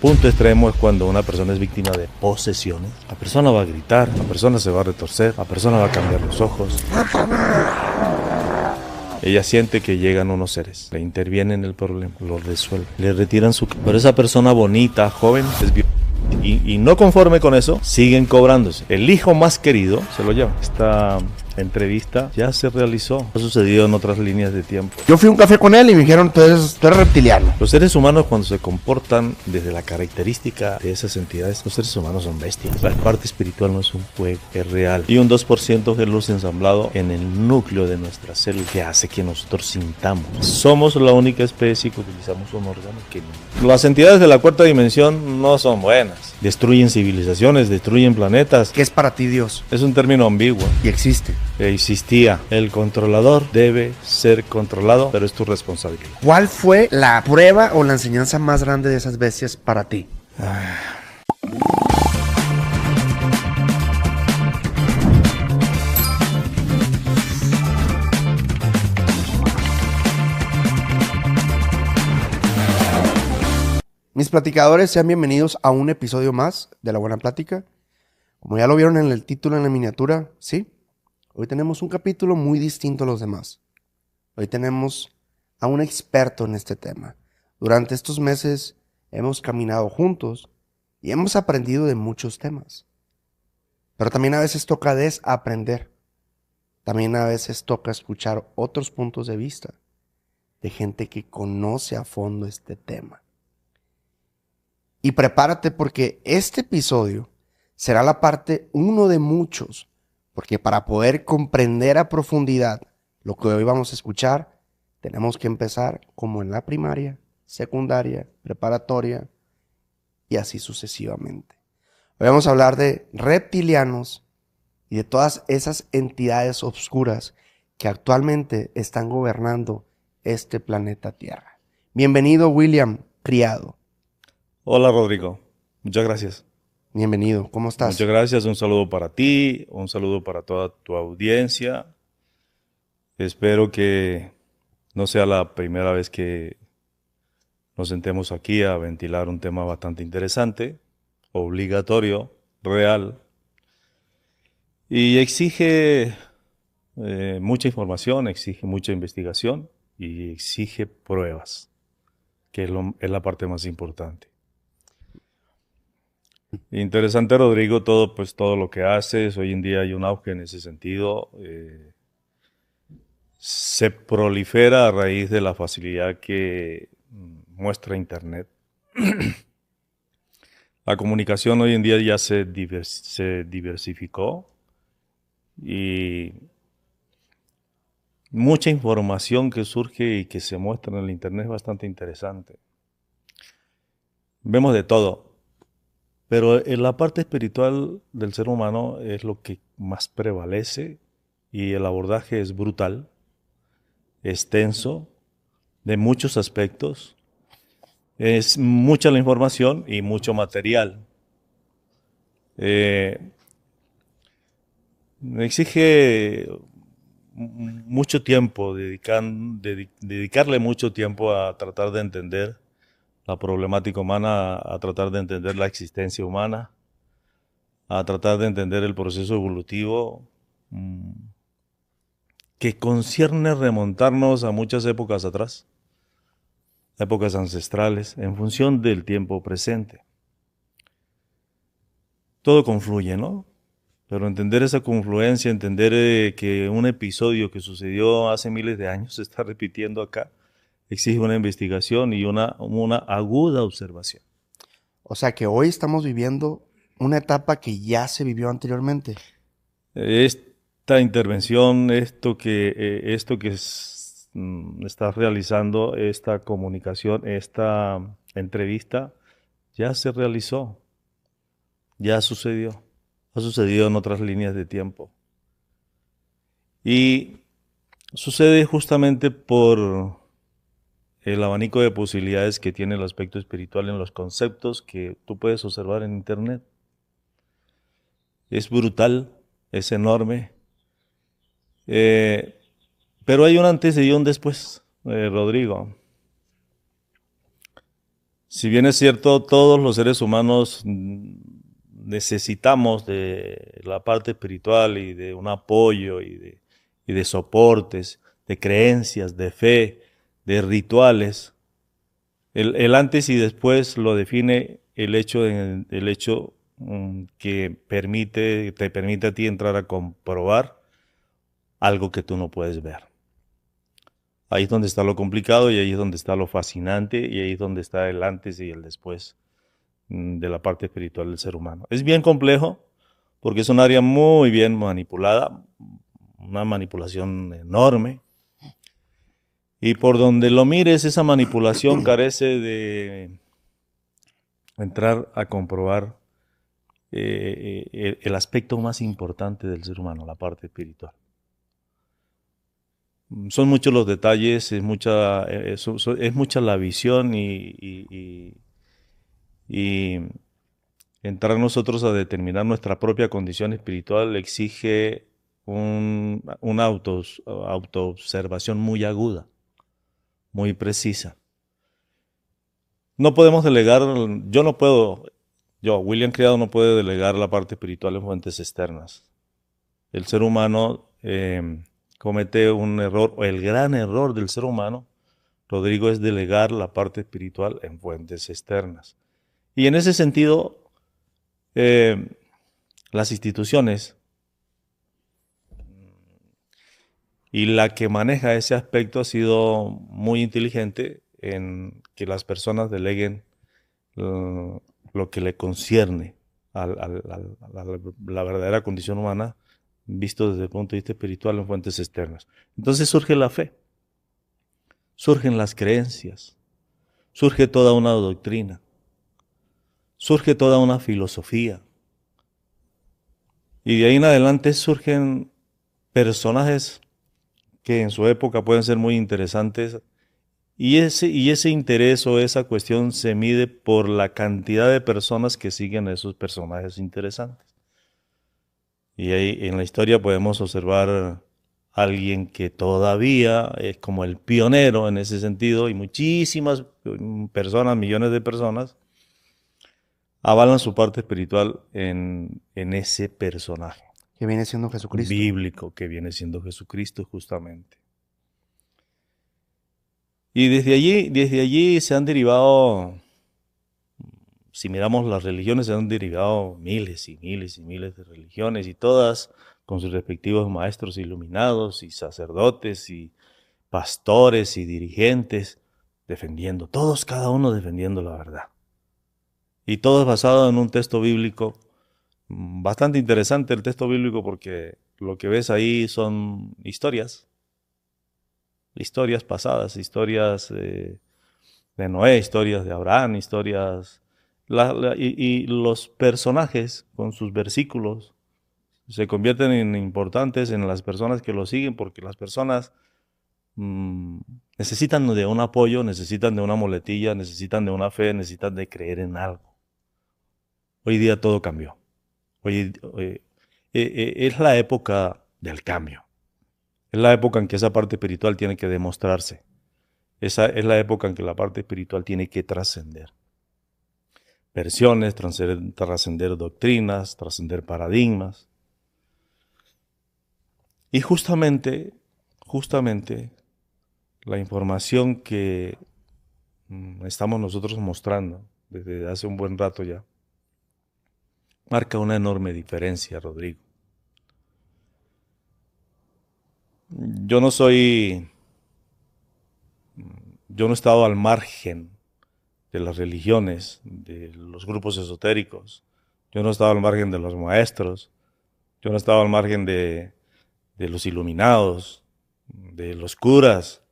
Punto extremo es cuando una persona es víctima de posesiones. La persona va a gritar, la persona se va a retorcer, la persona va a cambiar los ojos. Ella siente que llegan unos seres, le intervienen en el problema, lo resuelven, le retiran su... Pero esa persona bonita, joven, es y no conforme con eso, siguen cobrándose. El hijo más querido se lo lleva. Esta entrevista ya se realizó. Ha sucedido en otras líneas de tiempo. Yo fui a un café con él y me dijeron, tú eres reptiliano. Los seres humanos, cuando se comportan desde la característica de esas entidades, los seres humanos son bestias. La parte espiritual no es un juego, es real. Y un 2% es luz ensamblado en el núcleo de nuestra célula que hace que nosotros sintamos. Somos la única especie que utilizamos un órgano que no. Las entidades de la cuarta dimensión no son buenas. Destruyen civilizaciones, destruyen planetas. ¿Qué es para ti Dios? Es un término ambiguo. Y existe. Existía. El controlador debe ser controlado, pero es tu responsabilidad. ¿Cuál fue la prueba o la enseñanza más grande de esas bestias para ti? Mis platicadores, sean bienvenidos a un episodio más de La Buena Plática. Como ya lo vieron en el título, en la miniatura, ¿sí? Hoy tenemos un capítulo muy distinto a los demás. Hoy tenemos a un experto en este tema. Durante estos meses hemos caminado juntos y hemos aprendido de muchos temas. Pero también a veces toca desaprender. También a veces toca escuchar otros puntos de vista de gente que conoce a fondo este tema. Y prepárate porque este episodio será la parte 1 de muchos, porque para poder comprender a profundidad lo que hoy vamos a escuchar, tenemos que empezar como en la primaria, secundaria, preparatoria y así sucesivamente. Hoy vamos a hablar de reptilianos y de todas esas entidades oscuras que actualmente están gobernando este planeta Tierra. Bienvenido, William Criado. Hola, Rodrigo. Muchas gracias. Bienvenido, ¿cómo estás? Muchas gracias, un saludo para ti, un saludo para toda tu audiencia. Espero que no sea la primera vez que nos sentemos aquí a ventilar un tema bastante interesante, obligatorio, real, y exige mucha información, exige mucha investigación y exige pruebas, que es la parte más importante. Interesante, Rodrigo, todo lo que haces. Hoy en día hay un auge en ese sentido. Se prolifera a raíz de la facilidad que muestra Internet. La comunicación hoy en día ya se diversificó y mucha información que surge y que se muestra en el Internet es bastante interesante. Vemos de todo. Pero en la parte espiritual del ser humano es lo que más prevalece y el abordaje es brutal, extenso, de muchos aspectos. Es mucha la información y mucho material. Exige mucho tiempo, dedicarle mucho tiempo a tratar de entender la problemática humana, a tratar de entender la existencia humana, a tratar de entender el proceso evolutivo que concierne remontarnos a muchas épocas atrás, épocas ancestrales, en función del tiempo presente. Todo confluye, ¿no? Pero entender esa confluencia, entender que un episodio que sucedió hace miles de años se está repitiendo acá, exige una investigación y una aguda observación. O sea que hoy estamos viviendo una etapa que ya se vivió anteriormente. Esta intervención, esto que estás realizando, esta comunicación, esta entrevista, ya se realizó, ya sucedió, ha sucedido en otras líneas de tiempo. Y sucede justamente por el abanico de posibilidades que tiene el aspecto espiritual en los conceptos que tú puedes observar en Internet. Es brutal, es enorme, pero hay un antes y un después, Rodrigo. Si bien es cierto, todos los seres humanos necesitamos de la parte espiritual y de un apoyo y de soportes, de creencias, de fe, de rituales. El antes y después lo define el hecho que te permite a ti entrar a comprobar algo que tú no puedes ver. Ahí es donde está lo complicado y ahí es donde está lo fascinante y ahí es donde está el antes y el después de la parte espiritual del ser humano. Es bien complejo porque es un área muy bien manipulada, una manipulación enorme. Y por donde lo mires, esa manipulación carece de entrar a comprobar el aspecto más importante del ser humano, la parte espiritual. Son muchos los detalles, es mucha la visión y entrar nosotros a determinar nuestra propia condición espiritual exige una autoobservación muy aguda, muy precisa. No podemos delegar, William Criado no puede delegar la parte espiritual en fuentes externas. El ser humano comete un error, o el gran error del ser humano, Rodrigo, es delegar la parte espiritual en fuentes externas. Y en ese sentido, las instituciones y la que maneja ese aspecto ha sido muy inteligente en que las personas deleguen lo que le concierne a la verdadera condición humana, visto desde el punto de vista espiritual en fuentes externas. Entonces surge la fe, surgen las creencias, surge toda una doctrina, surge toda una filosofía. Y de ahí en adelante surgen personajes que en su época pueden ser muy interesantes. Y ese interés o esa cuestión se mide por la cantidad de personas que siguen a esos personajes interesantes. Y ahí en la historia podemos observar a alguien que todavía es como el pionero en ese sentido y muchísimas personas, millones de personas, avalan su parte espiritual en ese personaje. Que viene siendo Jesucristo. Bíblico, que viene siendo Jesucristo justamente. Y desde allí se han derivado, si miramos las religiones, se han derivado miles y miles y miles de religiones y todas con sus respectivos maestros iluminados y sacerdotes y pastores y dirigentes defendiendo, todos cada uno defendiendo la verdad. Y todo es basado en un texto bíblico bastante interesante, el texto bíblico, porque lo que ves ahí son historias pasadas, historias de Noé, historias de Abraham, historias... y los personajes con sus versículos se convierten en importantes en las personas que lo siguen, porque las personas necesitan de un apoyo, necesitan de una muletilla, necesitan de una fe, necesitan de creer en algo. Hoy día todo cambió. Es la época del cambio. Es la época en que esa parte espiritual tiene que demostrarse. Esa es la época en que la parte espiritual tiene que trascender versiones, trascender doctrinas, trascender paradigmas. Y justamente la información que estamos nosotros mostrando desde hace un buen rato ya marca una enorme diferencia, Rodrigo. Yo no he estado al margen de las religiones, de los grupos esotéricos. Yo no he estado al margen de los maestros. Yo no he estado al margen de los iluminados, de los curas.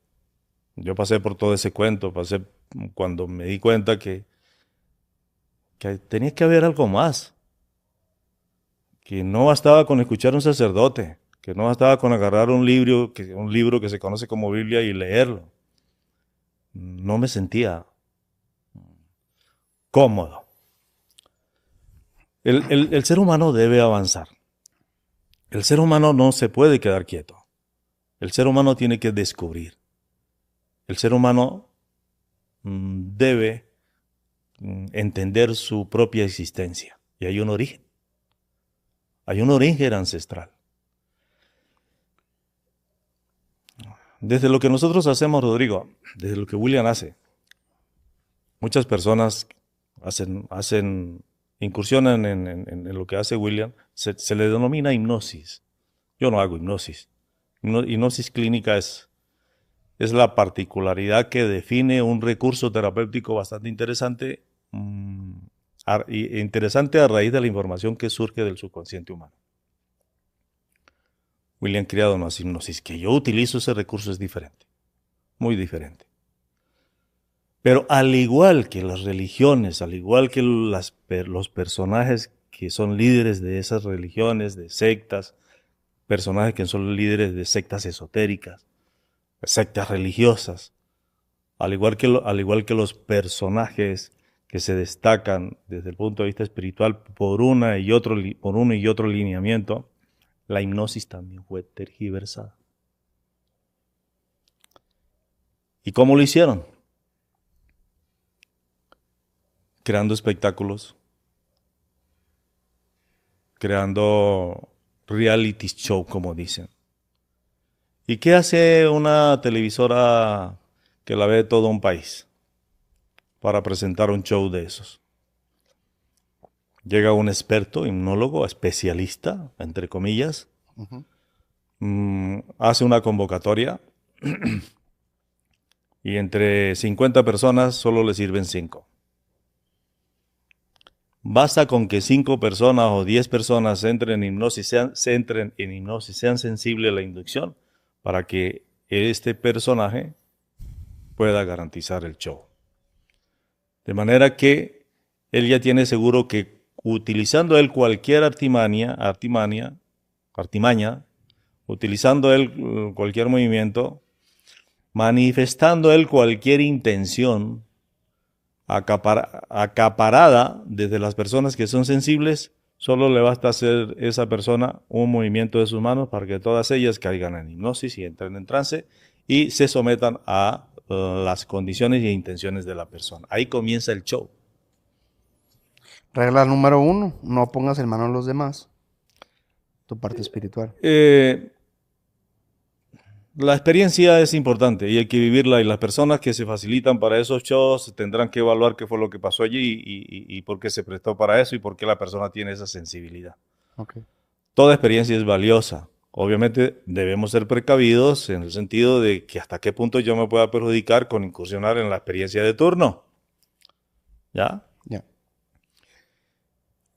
Yo pasé por todo ese cuento, pasé cuando me di cuenta que tenía que haber algo más, que no bastaba con escuchar a un sacerdote, que no bastaba con agarrar un libro que se conoce como Biblia y leerlo. No me sentía cómodo. El ser humano debe avanzar. El ser humano no se puede quedar quieto. El ser humano tiene que descubrir. El ser humano debe entender su propia existencia. Y hay un origen. Hay un origen ancestral. Desde lo que nosotros hacemos, Rodrigo, desde lo que William hace, muchas personas incursionan en lo que hace William, se le denomina hipnosis. Yo no hago hipnosis. Hipnosis clínica es la particularidad que define un recurso terapéutico bastante interesante, interesante a raíz de la información que surge del subconsciente humano. William Criado no hace hipnosis. Que yo utilizo ese recurso es diferente, muy diferente. Pero al igual que las religiones, al igual que los personajes que son líderes de esas religiones, de sectas, personajes que son líderes de sectas esotéricas, sectas religiosas, al igual que los personajes que se destacan desde el punto de vista espiritual por uno y otro lineamiento, la hipnosis también fue tergiversada. ¿Y cómo lo hicieron? Creando espectáculos, creando reality show, como dicen. ¿Y qué hace una televisora que la ve todo un país para presentar un show de esos? Llega un experto, hipnólogo, especialista, entre comillas, hace una convocatoria y entre 50 personas solo le sirven 5. Basta con que 5 personas o 10 personas entren en hipnosis, sean sensibles a la inducción para que este personaje pueda garantizar el show. De manera que él ya tiene seguro que utilizando él cualquier artimaña, utilizando él cualquier movimiento, manifestando él cualquier intención acaparada desde las personas que son sensibles, solo le basta hacer esa persona un movimiento de sus manos para que todas ellas caigan en hipnosis y entren en trance y se sometan a las condiciones e intenciones de la persona. Ahí comienza el show. Regla número 1, no pongas en manos a los demás tu parte espiritual. La experiencia es importante y hay que vivirla, y las personas que se facilitan para esos shows tendrán que evaluar qué fue lo que pasó allí y por qué se prestó para eso y por qué la persona tiene esa sensibilidad. Okay. Toda experiencia es valiosa. Obviamente debemos ser precavidos en el sentido de que hasta qué punto yo me pueda perjudicar con incursionar en la experiencia de turno. ¿Ya? Ya.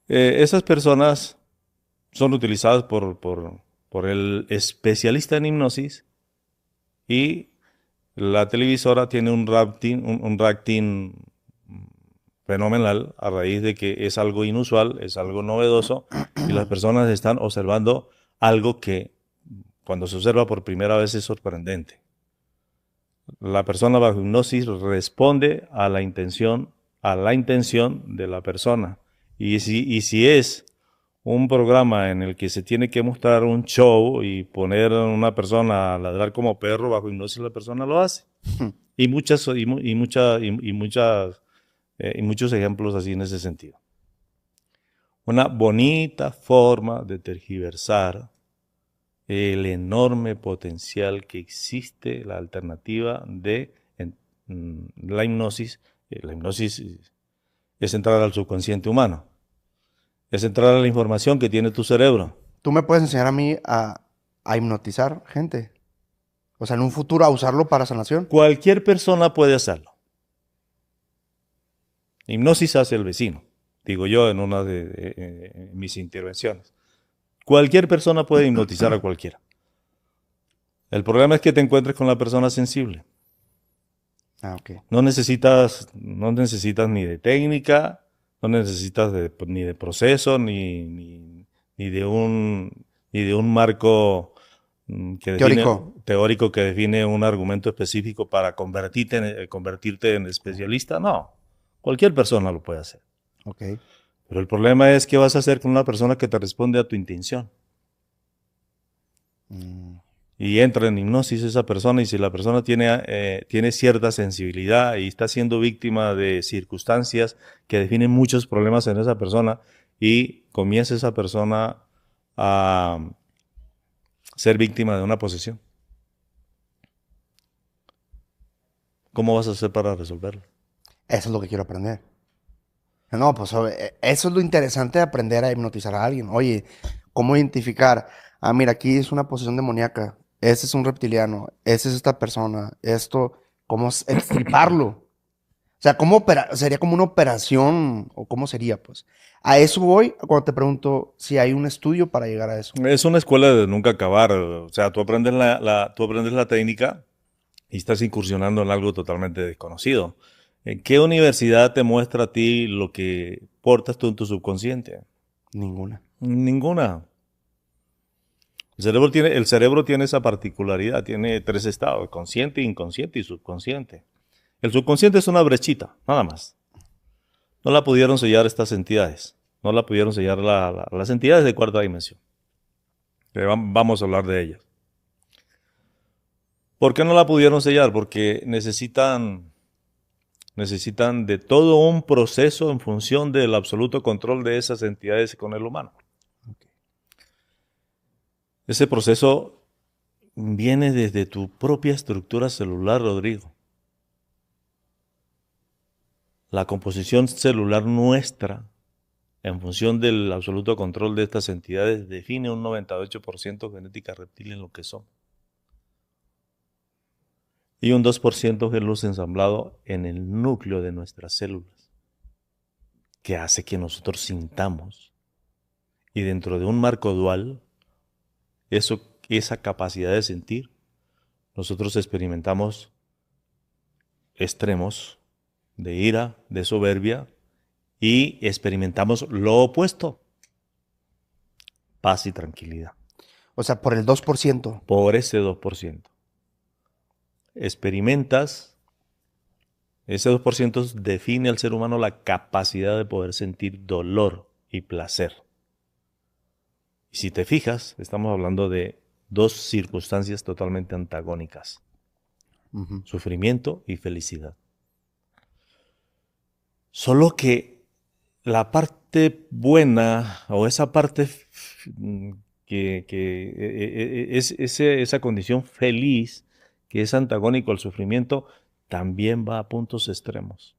Esas personas son utilizadas por el especialista en hipnosis y la televisora tiene un rating fenomenal a raíz de que es algo inusual, es algo novedoso y las personas están observando algo que cuando se observa por primera vez es sorprendente. La persona bajo hipnosis responde a la intención de la persona. Y si es un programa en el que se tiene que mostrar un show y poner a una persona a ladrar como perro bajo hipnosis, la persona lo hace. Y muchos ejemplos así en ese sentido. Una bonita forma de tergiversar el enorme potencial que existe, la alternativa de la hipnosis. La hipnosis es entrar al subconsciente humano. Es entrar a la información que tiene tu cerebro. ¿Tú me puedes enseñar a mí a hipnotizar gente? O sea, en un futuro a usarlo para sanación. Cualquier persona puede hacerlo. Hipnosis hace el vecino, digo yo en una de mis intervenciones. Cualquier persona puede hipnotizar a cualquiera. El problema es que te encuentres con la persona sensible. Ah, ok. No necesitas ni de técnica, no necesitas ni de proceso, ni de un marco teórico que define un argumento específico para convertirte en especialista. No, cualquier persona lo puede hacer. Okay. Pero el problema es qué vas a hacer con una persona que te responde a tu intención. y entra en hipnosis esa persona, y si la persona tiene cierta sensibilidad y está siendo víctima de circunstancias que definen muchos problemas en esa persona, y comienza esa persona a ser víctima de una posesión, ¿cómo vas a hacer para resolverlo? Eso es lo que quiero aprender. No, pues eso es lo interesante de aprender a hipnotizar a alguien. Oye, ¿cómo identificar? Ah, mira, aquí es una posesión demoníaca. Ese es un reptiliano. Esa es esta persona. Esto, ¿cómo extirparlo? O sea, sería como una operación o cómo sería, pues. A eso voy cuando te pregunto si hay un estudio para llegar a eso. Es una escuela de nunca acabar. O sea, tú aprendes tú aprendes la técnica y estás incursionando en algo totalmente desconocido. ¿En qué universidad te muestra a ti lo que portas tú en tu subconsciente? Ninguna. Ninguna. El cerebro tiene esa particularidad, tiene tres estados: consciente, inconsciente y subconsciente. El subconsciente es una brechita, nada más. No la pudieron sellar estas entidades. No la pudieron sellar las entidades de cuarta dimensión. Vamos a hablar de ellas. ¿Por qué no la pudieron sellar? Porque necesitan de todo un proceso en función del absoluto control de esas entidades con el humano. Ese proceso viene desde tu propia estructura celular, Rodrigo. La composición celular nuestra, en función del absoluto control de estas entidades, define un 98% genética reptil en lo que son. Y un 2% es luz ensamblado en el núcleo de nuestras células, que hace que nosotros sintamos. Y dentro de un marco dual, esa capacidad de sentir, nosotros experimentamos extremos de ira, de soberbia, y experimentamos lo opuesto: paz y tranquilidad. O sea, por el 2%. Por ese 2%. Experimentas, ese 2% define al ser humano la capacidad de poder sentir dolor y placer. Y si te fijas, estamos hablando de dos circunstancias totalmente antagónicas: sufrimiento y felicidad. Solo que la parte buena, o esa parte esa condición feliz que es antagónico al sufrimiento, también va a puntos extremos.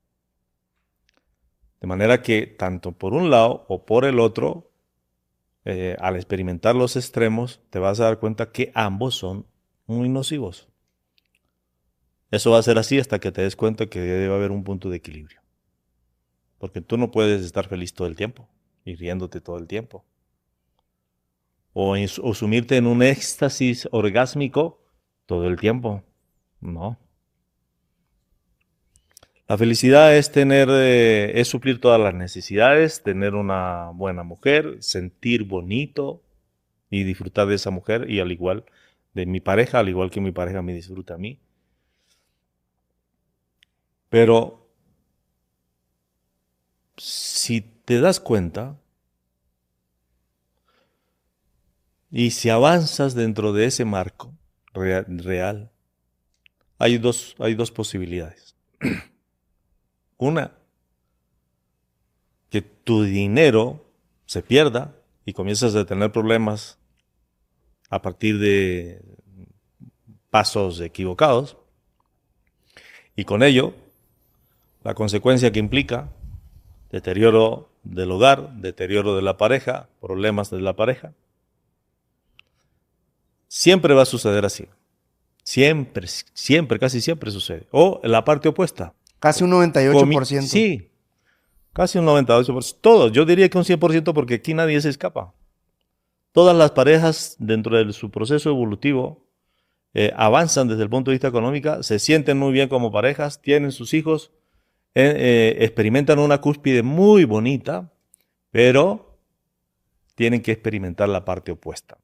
De manera que tanto por un lado o por el otro, al experimentar los extremos, te vas a dar cuenta que ambos son muy nocivos. Eso va a ser así hasta que te des cuenta que debe haber un punto de equilibrio. Porque tú no puedes estar feliz todo el tiempo y riéndote todo el tiempo. O sumirte en un éxtasis orgásmico todo el tiempo. No. La felicidad es es suplir todas las necesidades, tener una buena mujer, sentir bonito y disfrutar de esa mujer, y al igual de mi pareja, al igual que mi pareja me disfruta a mí. Pero si te das cuenta y si avanzas dentro de ese marco real, hay dos posibilidades. Una, que tu dinero se pierda y comienzas a tener problemas a partir de pasos equivocados, y con ello la consecuencia que implica: deterioro del hogar, deterioro de la pareja, problemas de la pareja. Siempre va a suceder así. Siempre, siempre, casi siempre sucede. O la parte opuesta. Casi un 98%. Sí, casi un 98%. Todos, yo diría que un 100%, porque aquí nadie se escapa. Todas las parejas dentro de su proceso evolutivo avanzan desde el punto de vista económico, se sienten muy bien como parejas, tienen sus hijos, experimentan una cúspide muy bonita, pero tienen que experimentar la parte opuesta.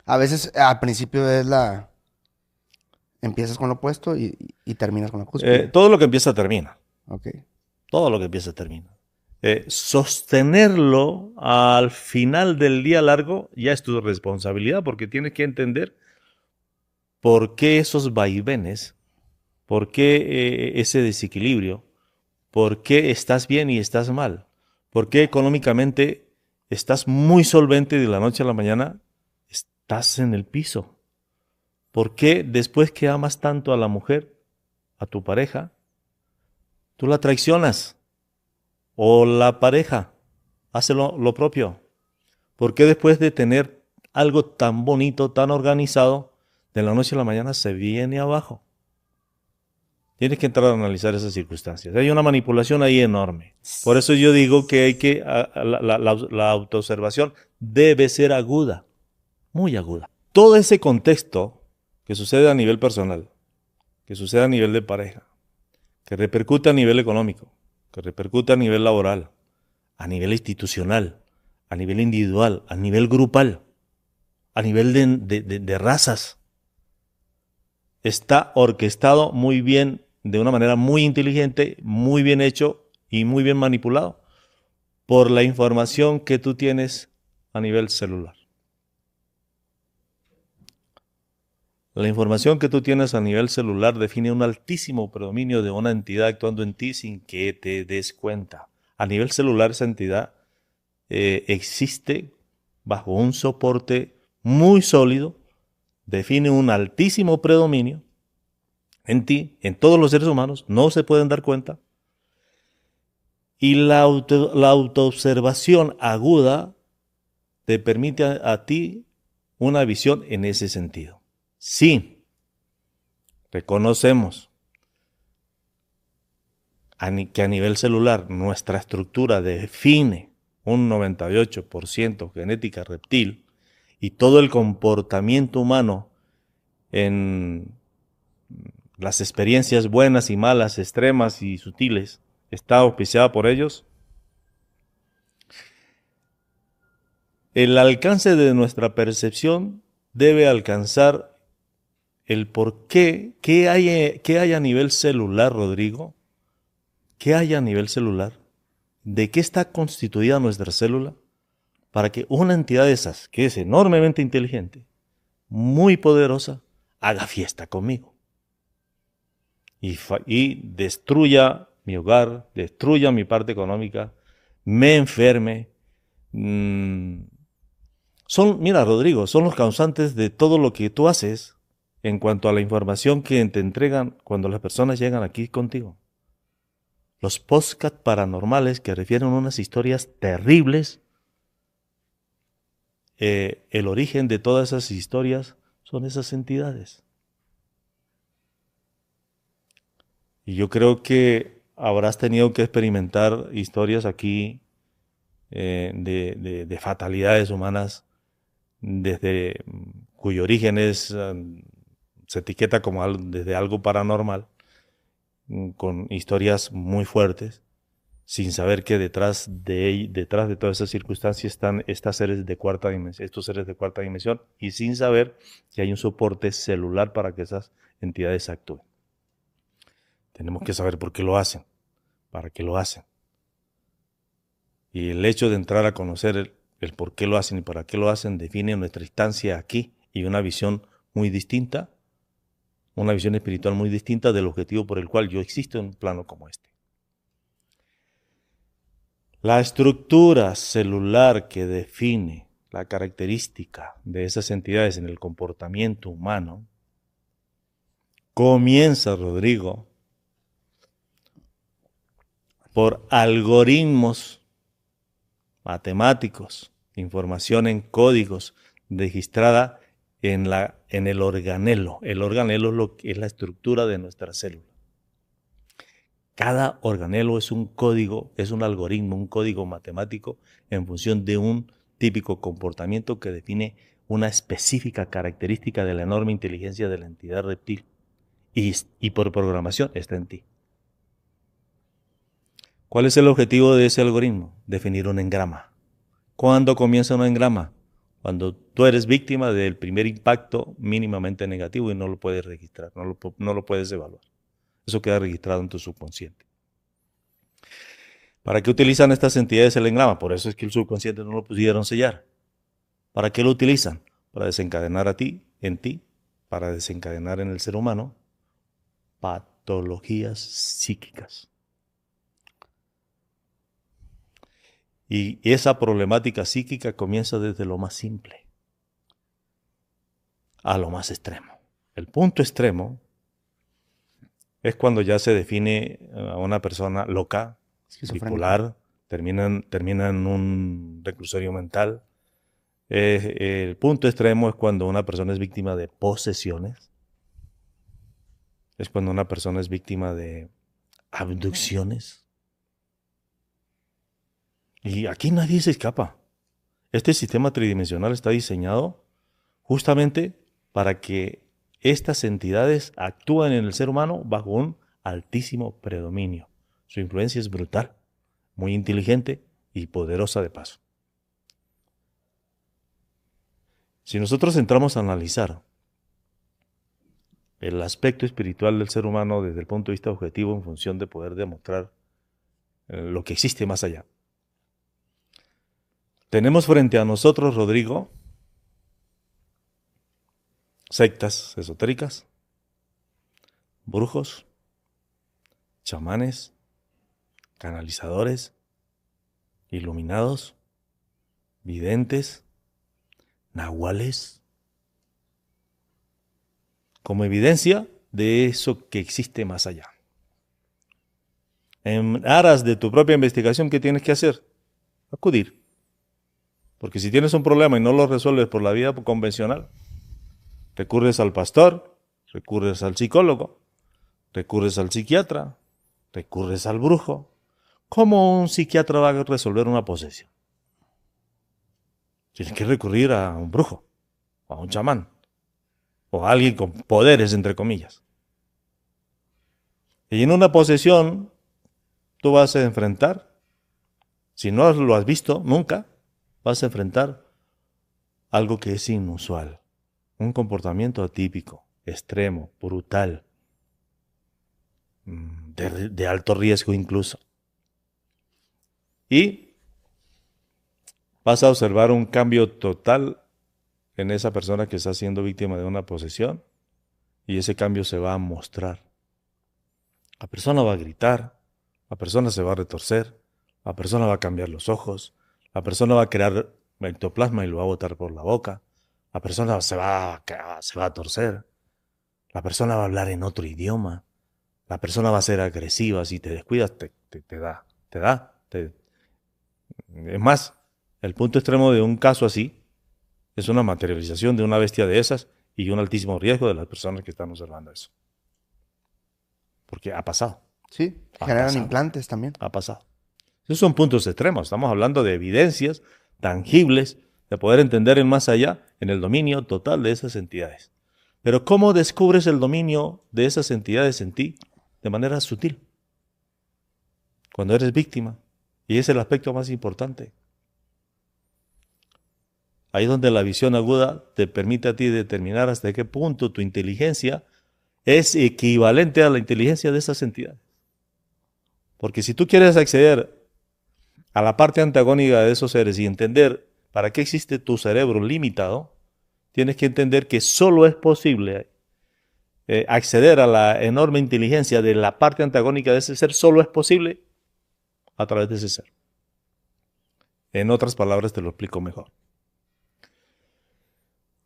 A veces al principio empiezas con lo opuesto y terminas con la cúspide. Todo lo que empieza termina. Ok. Todo lo que empieza termina. Sostenerlo al final del día largo ya es tu responsabilidad, porque tienes que entender por qué esos vaivenes, por qué ese desequilibrio, por qué estás bien y estás mal, por qué económicamente estás muy solvente y de la noche a la mañana estás en el piso. ¿Por qué después que amas tanto a la mujer, a tu pareja, tú la traicionas? O la pareja hace lo propio. ¿Por qué después de tener algo tan bonito, tan organizado, de la noche a la mañana se viene abajo? Tienes que entrar a analizar esas circunstancias. Hay una manipulación ahí enorme. Por eso yo digo que hay que la autoobservación debe ser aguda, muy aguda. Todo ese contexto que sucede a nivel personal, que sucede a nivel de pareja, que repercute a nivel económico, que repercute a nivel laboral, a nivel institucional, a nivel individual, a nivel grupal, a nivel de razas, está orquestado muy bien, de una manera muy inteligente, muy bien hecho y muy bien manipulado por la información que tú tienes a nivel celular. La información que tú tienes a nivel celular define un altísimo predominio de una entidad actuando en ti sin que te des cuenta. A nivel celular esa entidad existe bajo un soporte muy sólido, define un altísimo predominio en ti, en todos los seres humanos, no se pueden dar cuenta. Y la autoobservación aguda te permite a ti una visión en ese sentido. Sí, reconocemos que a nivel celular nuestra estructura define un 98% genética reptil y todo el comportamiento humano en las experiencias buenas y malas, extremas y sutiles, está auspiciada por ellos. El alcance de nuestra percepción debe alcanzar el por qué, qué hay a nivel celular, Rodrigo, qué hay a nivel celular, de qué está constituida nuestra célula, para que una entidad de esas, que es enormemente inteligente, muy poderosa, haga fiesta conmigo. Y destruya mi hogar, destruya mi parte económica, me enferme. Mira, Rodrigo, son los causantes de todo lo que tú haces en cuanto a la información que te entregan cuando las personas llegan aquí contigo. Los podcasts paranormales que refieren unas historias terribles, el origen de todas esas historias son esas entidades. Y yo creo que habrás tenido que experimentar historias aquí de fatalidades humanas desde cuyo origen se etiqueta como desde algo paranormal, con historias muy fuertes, sin saber que detrás de todas esas circunstancias están estos seres de cuarta dimensión, y sin saber que hay un soporte celular para que esas entidades actúen. Tenemos que saber por qué lo hacen, para qué lo hacen. Y el hecho de entrar a conocer el por qué lo hacen y para qué lo hacen define nuestra instancia aquí y una visión muy distinta, una visión espiritual muy distinta del objetivo por el cual yo existo en un plano como este. La estructura celular que define la característica de esas entidades en el comportamiento humano comienza, Rodrigo, por algoritmos matemáticos, información en códigos registrada en el organelo. El organelo es la estructura de nuestra célula. Cada organelo es un código, es un algoritmo, un código matemático en función de un típico comportamiento que define una específica característica de la enorme inteligencia de la entidad reptil. Y por programación está en ti. ¿Cuál es el objetivo de ese algoritmo? Definir un engrama. ¿Cuándo comienza un engrama? Cuando tú eres víctima del primer impacto mínimamente negativo y no lo puedes registrar, no lo puedes evaluar. Eso queda registrado en tu subconsciente. ¿Para qué utilizan estas entidades el engrama? Por eso es que el subconsciente no lo pudieron sellar. ¿Para qué lo utilizan? Para desencadenar en ti, para desencadenar en el ser humano patologías psíquicas. Y esa problemática psíquica comienza desde lo más simple a lo más extremo. El punto extremo es cuando ya se define a una persona loca, bipolar, termina en un reclusorio mental. El punto extremo es cuando una persona es víctima de posesiones. Es cuando una persona es víctima de abducciones. Y aquí nadie se escapa. Este sistema tridimensional está diseñado justamente para que estas entidades actúen en el ser humano bajo un altísimo predominio. Su influencia es brutal, muy inteligente y poderosa de paso. Si nosotros entramos a analizar el aspecto espiritual del ser humano desde el punto de vista objetivo en función de poder demostrar lo que existe más allá, tenemos frente a nosotros, Rodrigo, sectas esotéricas, brujos, chamanes, canalizadores, iluminados, videntes, nahuales, como evidencia de eso que existe más allá. En aras de tu propia investigación, ¿qué tienes que hacer? Acudir. Porque si tienes un problema y no lo resuelves por la vía convencional, recurres al pastor, recurres al psicólogo, recurres al psiquiatra, recurres al brujo. ¿Cómo un psiquiatra va a resolver una posesión? Tienes que recurrir a un brujo, a un chamán, o a alguien con poderes, entre comillas. Y en una posesión, tú vas a enfrentar, si no lo has visto nunca, vas a enfrentar algo que es inusual, un comportamiento atípico, extremo, brutal, de alto riesgo incluso. Y vas a observar un cambio total en esa persona que está siendo víctima de una posesión, y ese cambio se va a mostrar. La persona va a gritar, la persona se va a retorcer, la persona va a cambiar los ojos, la persona va a crear ectoplasma y lo va a botar por la boca, la persona se va a torcer, la persona va a hablar en otro idioma, la persona va a ser agresiva, si te descuidas te da. Es más, el punto extremo de un caso así es una materialización de una bestia de esas y un altísimo riesgo de las personas que están observando eso. Porque ha pasado. Sí, generan implantes también. Ha pasado. Esos son puntos extremos. Estamos hablando de evidencias tangibles de poder entender en más allá en el dominio total de esas entidades. Pero ¿cómo descubres el dominio de esas entidades en ti de manera sutil? Cuando eres víctima. Y es el aspecto más importante. Ahí es donde la visión aguda te permite a ti determinar hasta qué punto tu inteligencia es equivalente a la inteligencia de esas entidades. Porque si tú quieres acceder a la parte antagónica de esos seres y entender para qué existe tu cerebro limitado, tienes que entender que solo es posible acceder a la enorme inteligencia de la parte antagónica de ese ser, solo es posible a través de ese ser. En otras palabras, te lo explico mejor.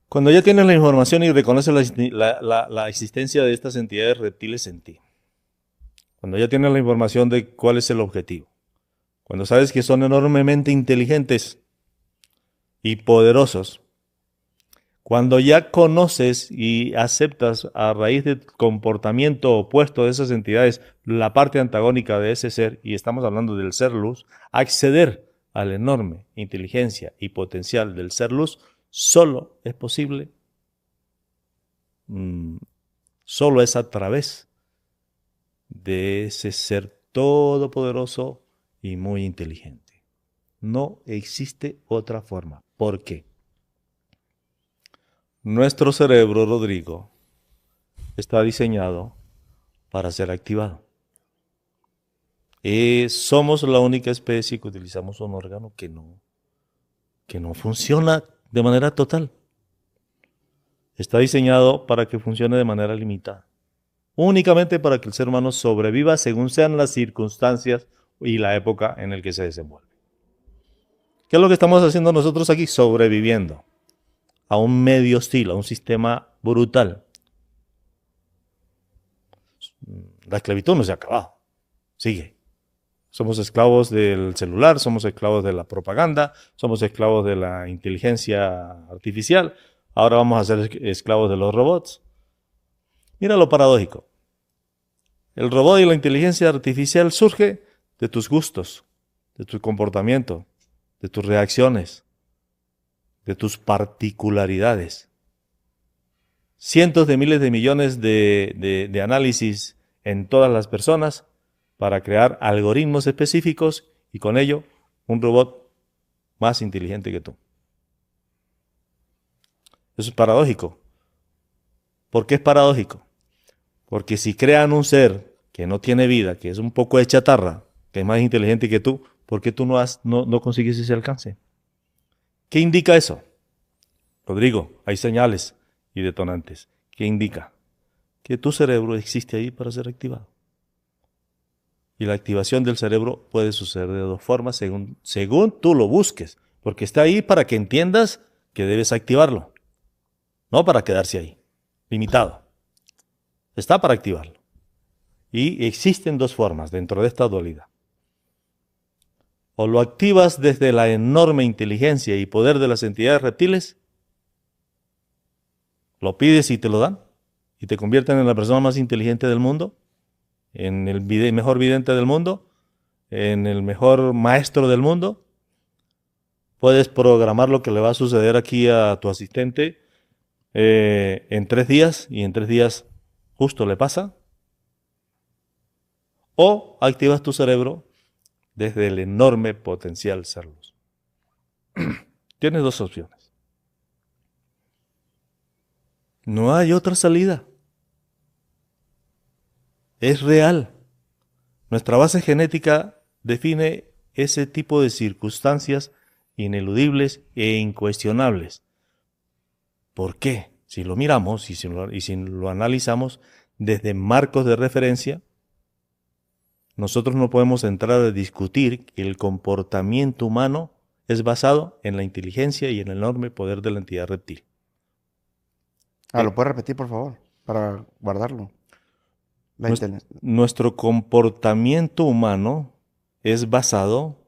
Cuando ya tienes la información y reconoces la existencia de estas entidades reptiles en ti, cuando ya tienes la información de cuál es el objetivo, cuando sabes que son enormemente inteligentes y poderosos, cuando ya conoces y aceptas a raíz del comportamiento opuesto de esas entidades la parte antagónica de ese ser, y estamos hablando del ser luz, acceder a la enorme inteligencia y potencial del ser luz solo es posible, solo es a través de ese ser todopoderoso y muy inteligente. No existe otra forma. ¿Por qué? Nuestro cerebro, Rodrigo, está diseñado para ser activado. Somos la única especie que utilizamos un órgano que no funciona de manera total. Está diseñado para que funcione de manera limitada. Únicamente para que el ser humano sobreviva según sean las circunstancias y la época en la que se desenvuelve. ¿Qué es lo que estamos haciendo nosotros aquí? Sobreviviendo a un medio hostil, a un sistema brutal. La esclavitud no se ha acabado, sigue. Somos esclavos del celular, somos esclavos de la propaganda, somos esclavos de la inteligencia artificial. Ahora vamos a ser esclavos de los robots. Mira lo paradójico. El robot y la inteligencia artificial surge de tus gustos, de tu comportamiento, de tus reacciones, de tus particularidades. Cientos de miles de millones de análisis en todas las personas para crear algoritmos específicos y con ello un robot más inteligente que tú. Eso es paradójico. ¿Por qué es paradójico? Porque si crean un ser que no tiene vida, que es un poco de chatarra, que es más inteligente que tú, ¿por qué tú no consigues ese alcance? ¿Qué indica eso? Rodrigo, hay señales y detonantes. ¿Qué indica? Que tu cerebro existe ahí para ser activado. Y la activación del cerebro puede suceder de dos formas según tú lo busques, porque está ahí para que entiendas que debes activarlo, no para quedarse ahí, limitado. Está para activarlo. Y existen dos formas dentro de esta dualidad. O lo activas desde la enorme inteligencia y poder de las entidades reptiles, lo pides y te lo dan, y te convierten en la persona más inteligente del mundo, en el mejor vidente del mundo, en el mejor maestro del mundo. Puedes programar lo que le va a suceder aquí a tu asistente en 3 días, y en 3 días justo le pasa. O activas tu cerebro desde el enorme potencial ser luz. Tienes dos opciones. No hay otra salida. Es real. Nuestra base genética define ese tipo de circunstancias ineludibles e incuestionables. ¿Por qué? Si lo miramos y si lo analizamos desde marcos de referencia, nosotros no podemos entrar a discutir que el comportamiento humano es basado en la inteligencia y en el enorme poder de la entidad reptil. ¿Lo puedes repetir, por favor? Para guardarlo. Nuestro comportamiento humano es basado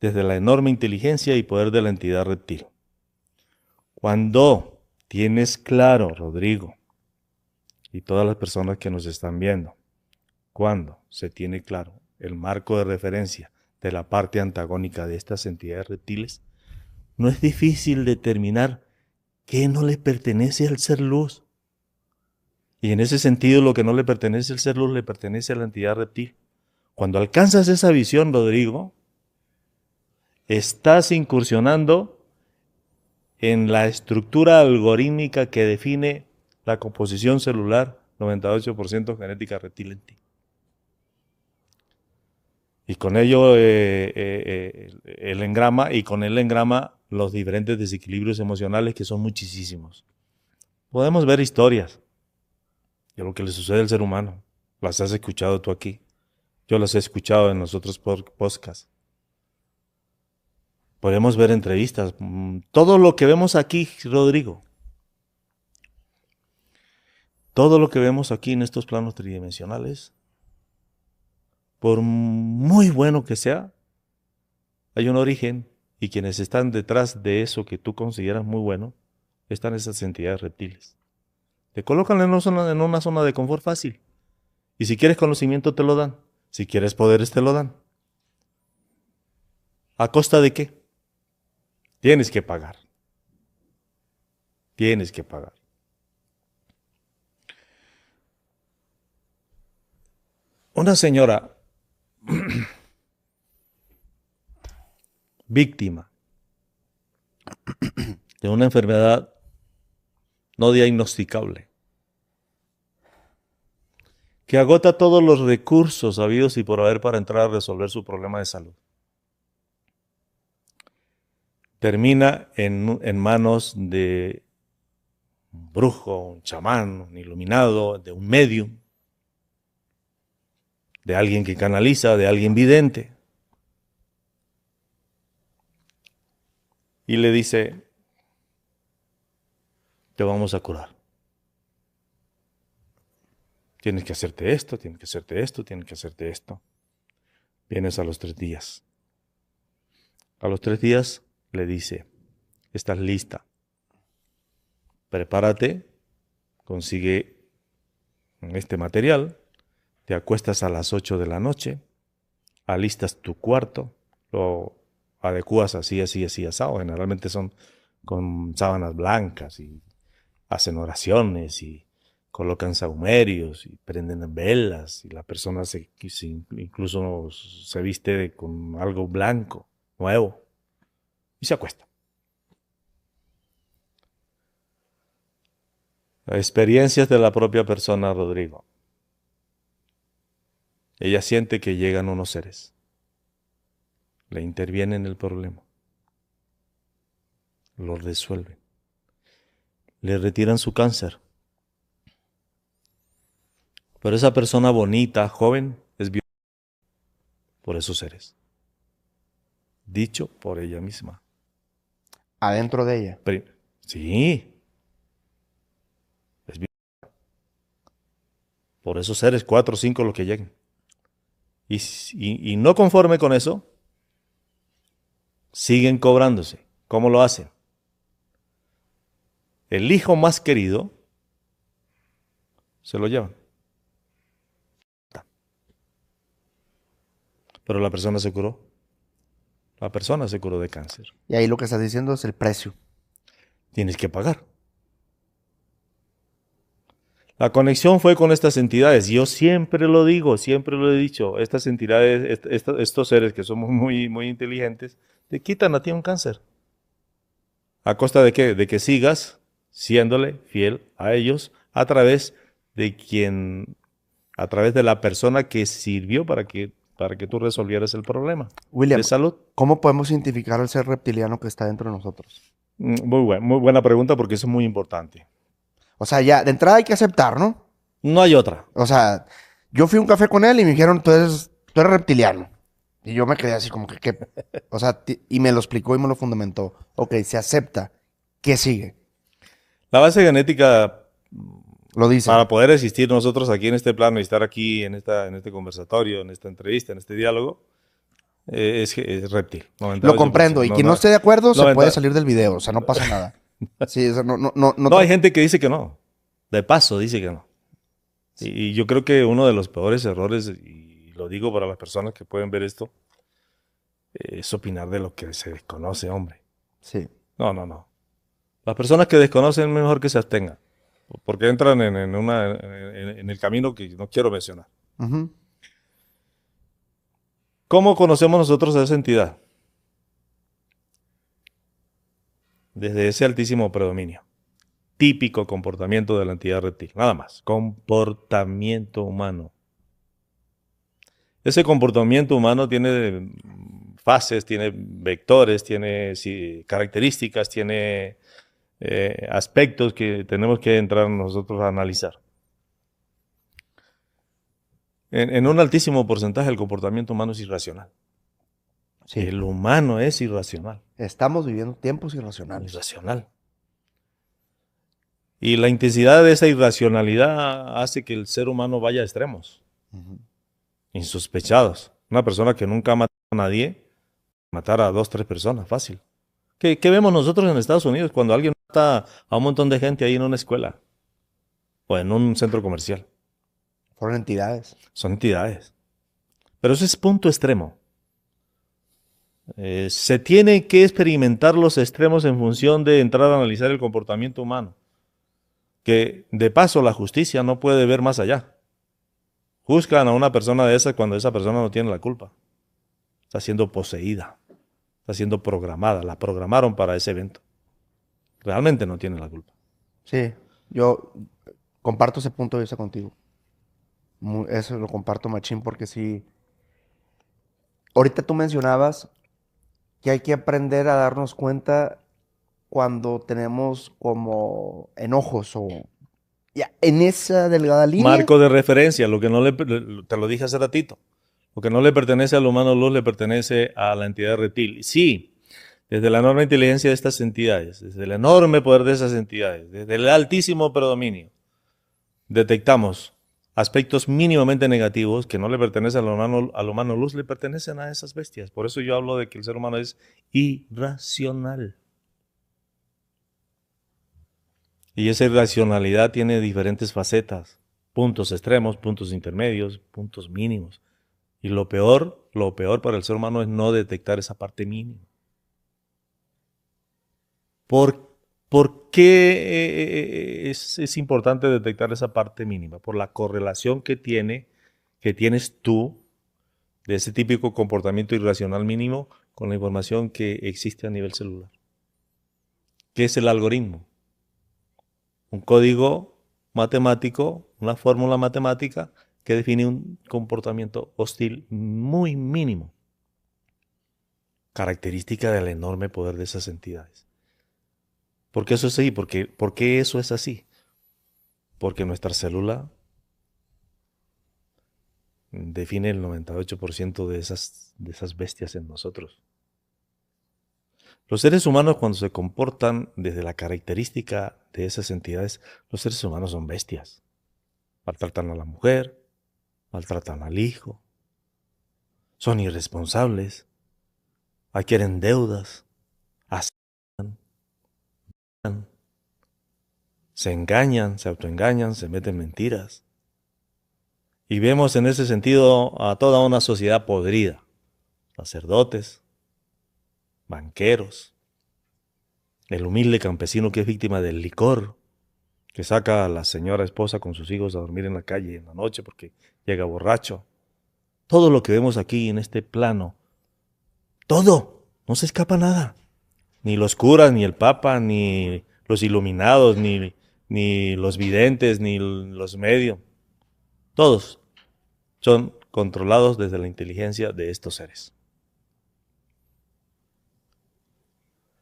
desde la enorme inteligencia y poder de la entidad reptil. Cuando tienes claro, Rodrigo, y todas las personas que nos están viendo, cuando se tiene claro el marco de referencia de la parte antagónica de estas entidades reptiles, no es difícil determinar qué no le pertenece al ser luz. Y en ese sentido, lo que no le pertenece al ser luz le pertenece a la entidad reptil. Cuando alcanzas esa visión, Rodrigo, estás incursionando en la estructura algorítmica que define la composición celular, 98% genética reptil en ti. Y con ello el engrama, y con el engrama los diferentes desequilibrios emocionales, que son muchísimos. Podemos ver historias de lo que le sucede al ser humano. Las has escuchado tú aquí. Yo las he escuchado en los otros podcasts. Podemos ver entrevistas. Todo lo que vemos aquí, Rodrigo, todo lo que vemos aquí en estos planos tridimensionales, por muy bueno que sea, hay un origen, y quienes están detrás de eso que tú consideras muy bueno, están esas entidades reptiles. Te colocan en una zona de confort fácil. Y si quieres conocimiento te lo dan. Si quieres poderes te lo dan. ¿A costa de qué? Tienes que pagar. Tienes que pagar. Una señora víctima de una enfermedad no diagnosticable que agota todos los recursos habidos y por haber para entrar a resolver su problema de salud. Termina en manos de un brujo, un chamán, un iluminado, de un medium, de alguien que canaliza, de alguien vidente. Y le dice, te vamos a curar. Tienes que hacerte esto, tienes que hacerte esto, tienes que hacerte esto. Vienes a los 3 días. A los 3 días le dice, estás lista. Prepárate, consigue este material, te acuestas a las 8 de la noche, alistas tu cuarto, lo adecuas así, así, así, asado. Generalmente son con sábanas blancas y hacen oraciones y colocan sahumerios y prenden velas y la persona incluso se viste con algo blanco, nuevo, y se acuesta. Experiencias de la propia persona, Rodrigo. Ella siente que llegan unos seres, le intervienen en el problema, lo resuelven, le retiran su cáncer. Pero esa persona bonita, joven, es violada por esos seres. Dicho por ella misma. Adentro de ella. Sí. Es violada por esos seres, 4 o 5 los que lleguen. Y no conforme con eso, siguen cobrándose. ¿Cómo lo hacen? El hijo más querido se lo llevan. Pero la persona se curó. La persona se curó de cáncer. Y ahí lo que estás diciendo es el precio. Tienes que pagar. La conexión fue con estas entidades. Yo siempre lo digo, siempre lo he dicho. Estas entidades, estos seres que somos muy, muy inteligentes, te quitan a ti un cáncer. ¿A costa de qué? De que sigas siéndole fiel a ellos a través de la persona que sirvió para que tú resolvieras el problema William, de salud. ¿cómo podemos identificar al ser reptiliano que está dentro de nosotros? Muy buena pregunta porque eso es muy importante. O sea, ya de entrada hay que aceptar, ¿no? No hay otra. O sea, yo fui a un café con él y me dijeron, tú eres reptiliano. Y yo me quedé así como que, ¿qué? O sea, y me lo explicó y me lo fundamentó. Ok, se acepta. ¿Qué sigue? La base genética, Lo dice. para poder existir nosotros aquí en este plano y estar aquí en este conversatorio, en esta entrevista, en este diálogo, es reptil. Lo comprendo. Y quien no esté de acuerdo se 90. puede salir del video. O sea, no pasa nada. Sí, o sea, No, hay gente que dice que no. De paso dice que no. Y yo creo que uno de los peores errores, y lo digo para las personas que pueden ver esto, es opinar de lo que se desconoce, hombre. Sí. No. Las personas que desconocen es mejor que se abstengan, porque entran en el camino que no quiero mencionar. Uh-huh. ¿Cómo conocemos nosotros a esa entidad? Desde ese altísimo predominio. Típico comportamiento de la entidad reptil. Nada más. Comportamiento humano. Ese comportamiento humano tiene fases, tiene vectores, tiene características, tiene aspectos que tenemos que entrar nosotros a analizar. En un altísimo porcentaje el comportamiento humano es irracional. Sí. El humano es irracional. Estamos viviendo tiempos irracionales. Irracional. Y la intensidad de esa irracionalidad hace que el ser humano vaya a extremos. Uh-huh. Insospechados. Una persona que nunca ha matado a nadie, matar a 2, 3 personas, fácil. ¿Qué vemos nosotros en Estados Unidos cuando alguien mata a un montón de gente ahí en una escuela o en un centro comercial? Son entidades. Son entidades. Pero eso es punto extremo. Se tiene que experimentar los extremos en función de entrar a analizar el comportamiento humano. Que de paso la justicia no puede ver más allá. Juzgan a una persona de esa cuando esa persona no tiene la culpa. Está siendo poseída. Está siendo programada. La programaron para ese evento. Realmente no tiene la culpa. Sí, yo comparto ese punto de vista contigo. Eso lo comparto machín porque sí. Ahorita tú mencionabas que hay que aprender a darnos cuenta cuando tenemos como enojos o ya en esa delgada línea. Marco de referencia, lo que no le, te lo dije hace ratito, lo que no le pertenece al humano luz le pertenece a la entidad reptil. Sí, desde la enorme inteligencia de estas entidades, desde el enorme poder de esas entidades, desde el altísimo predominio, detectamos aspectos mínimamente negativos que no le pertenecen al humano luz, le pertenecen a esas bestias. Por eso yo hablo de que el ser humano es irracional. Y esa irracionalidad tiene diferentes facetas, puntos extremos, puntos intermedios, puntos mínimos. Y lo peor para el ser humano es no detectar esa parte mínima. ¿Por qué es importante detectar esa parte mínima? Por la correlación que tienes tú de ese típico comportamiento irracional mínimo con la información que existe a nivel celular. ¿Qué es el algoritmo? Un código matemático, una fórmula matemática que define un comportamiento hostil muy mínimo. Característica del enorme poder de esas entidades. ¿Por qué eso es así? ¿Por qué eso es así? Porque nuestra célula define el 98% de esas bestias en nosotros. Los seres humanos, cuando se comportan desde la característica de esas entidades, los seres humanos son bestias. Maltratan a la mujer, maltratan al hijo, son irresponsables, adquieren deudas, asesinan, se engañan, se autoengañan, se meten mentiras. Y vemos en ese sentido a toda una sociedad podrida. Sacerdotes, banqueros, el humilde campesino que es víctima del licor, que saca a la señora esposa con sus hijos a dormir en la calle en la noche porque llega borracho. Todo lo que vemos aquí en este plano, todo, no se escapa nada. Ni los curas, ni el papa, ni los iluminados, ni los videntes, ni los medios. Todos son controlados desde la inteligencia de estos seres.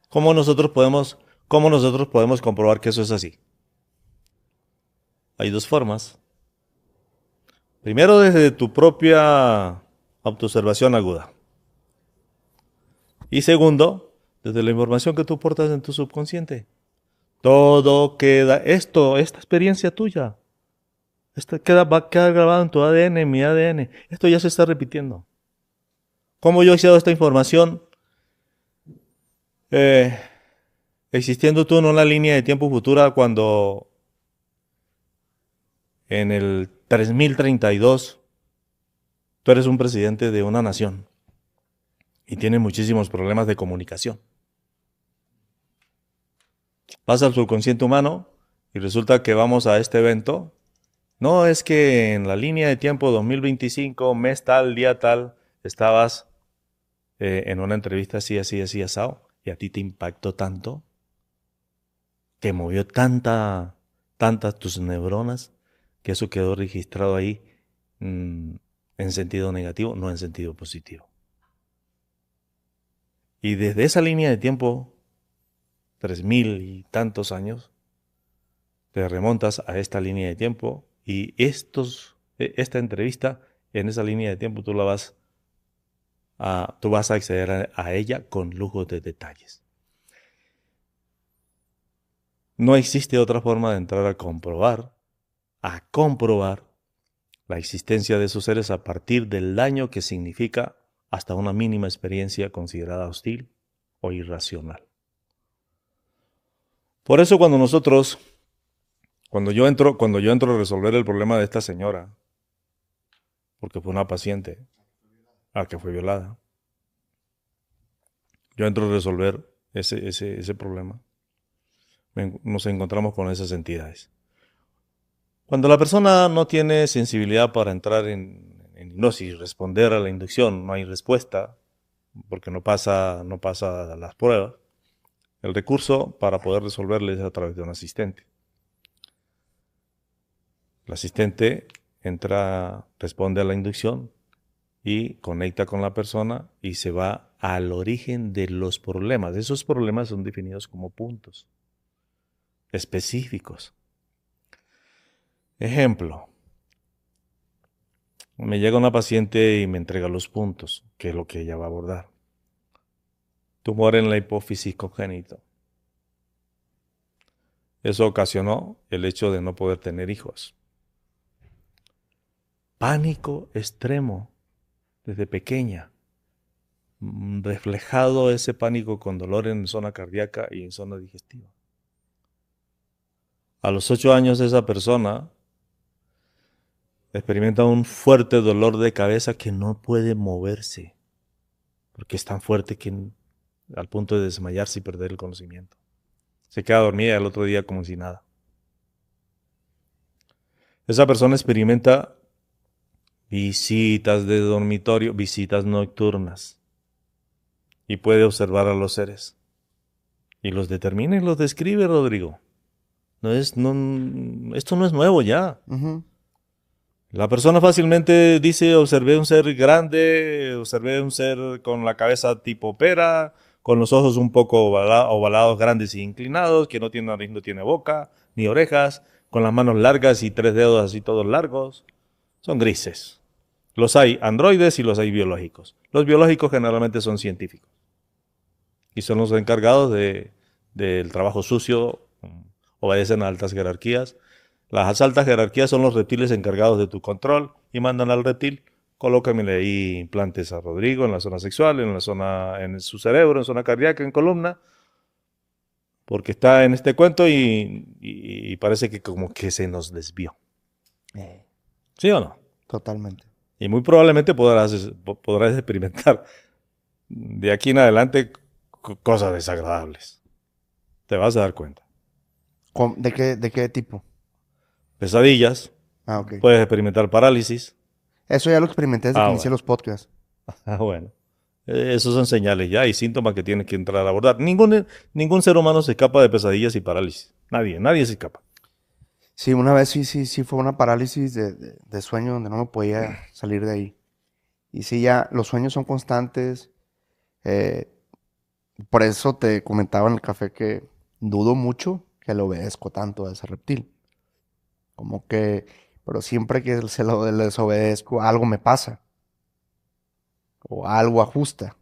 ¿Cómo nosotros podemos comprobar que eso es así? Hay dos formas. Primero, desde tu propia autoobservación aguda. Y segundo, desde la información que tú portas en tu subconsciente. Todo queda, esta experiencia tuya, va a quedar grabado en tu ADN, en mi ADN. Esto ya se está repitiendo. ¿Cómo yo he dado esta información? Existiendo tú en una línea de tiempo futura cuando en el 3032 tú eres un presidente de una nación y tienes muchísimos problemas de comunicación. Vas al subconsciente humano y resulta que vamos a este evento. No, es que en la línea de tiempo 2025, mes tal, día tal, estabas en una entrevista así, asado, y a ti te impactó tanto, te movió tantas tus neuronas, que eso quedó registrado ahí en sentido negativo, no en sentido positivo. Y desde esa línea de tiempo, 3000 y tantos años, te remontas a esta línea de tiempo y esta entrevista en esa línea de tiempo tú vas a acceder a ella con lujo de detalles. No existe otra forma de entrar a comprobar la existencia de esos seres a partir del daño que significa hasta una mínima experiencia considerada hostil o irracional. Por eso cuando yo entro a resolver el problema de esta señora, porque fue una paciente a la que fue violada, yo entro a resolver ese problema. Nos encontramos con esas entidades. Cuando la persona no tiene sensibilidad para entrar en hipnosis, responder a la inducción, no hay respuesta, porque no pasa las pruebas, el recurso para poder resolverle es a través de un asistente. El asistente entra, responde a la inducción y conecta con la persona y se va al origen de los problemas. Esos problemas son definidos como puntos específicos. Ejemplo, me llega una paciente y me entrega los puntos, que es lo que ella va a abordar. Tumor en la hipófisis congénito. Eso ocasionó el hecho de no poder tener hijos. Pánico extremo desde pequeña. Reflejado ese pánico con dolor en zona cardíaca y en zona digestiva. A los 8 años esa persona experimenta un fuerte dolor de cabeza que no puede moverse, porque es tan fuerte que al punto de desmayarse y perder el conocimiento. Se queda dormida el otro día como si nada. Esa persona experimenta visitas de dormitorio, visitas nocturnas, y puede observar a los seres. Y los determina y los describe, Rodrigo. Esto no es nuevo ya. Ujú. La persona fácilmente dice, observé un ser grande, observé un ser con la cabeza tipo pera, con los ojos un poco ovalados, grandes e inclinados, que no tiene nariz, no tiene boca, ni orejas, con las manos largas y 3 dedos así todos largos. Son grises. Los hay androides y los hay biológicos. Los biológicos generalmente son científicos. Y son los encargados del trabajo sucio, obedecen a altas jerarquías. Las altas jerarquías son los reptiles encargados de tu control y mandan al reptil, colócamele ahí implantes a Rodrigo en la zona sexual, en su cerebro, en zona cardíaca, en columna, porque está en este cuento y parece que como que se nos desvió. ¿Sí o no? Totalmente. Y muy probablemente podrás experimentar de aquí en adelante cosas desagradables. Te vas a dar cuenta. ¿De qué tipo? Pesadillas, Ah, ok. puedes experimentar parálisis. Eso ya lo experimenté desde que inicié Bueno. los podcasts. Bueno. Esos son señales ya y síntomas que tienes que entrar a abordar. Ningún ser humano se escapa de pesadillas y parálisis. Nadie se escapa. Sí, una vez sí fue una parálisis de sueño donde no me podía salir de ahí. Y sí, ya los sueños son constantes. eh, por eso te comentaba en el café que dudo mucho que le obedezco tanto a ese reptil. Como que, pero siempre que se lo desobedezco, algo me pasa. O algo ajusta.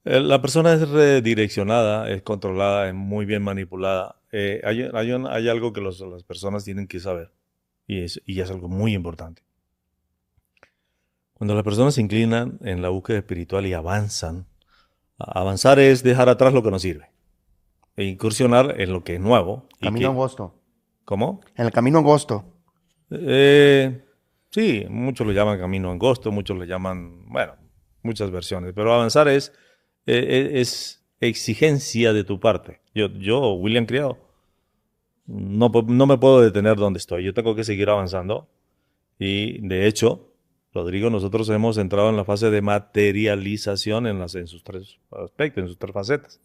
La persona es redireccionada, es controlada, es muy bien manipulada. Hay algo que las personas tienen que saber y es algo muy importante. Cuando las personas se inclinan en la búsqueda espiritual y avanzan, avanzar es dejar atrás lo que no sirve e incursionar en lo que es nuevo. Camino angosto. ¿Cómo? En el camino angosto. Sí, muchos lo llaman camino angosto, muchos le llaman, bueno, muchas versiones, pero avanzar es exigencia de tu parte. William Criado, no me puedo detener donde estoy, yo tengo que seguir avanzando y de hecho, Rodrigo, nosotros hemos entrado en la fase de materialización en sus 3 aspectos, en sus 3 facetas.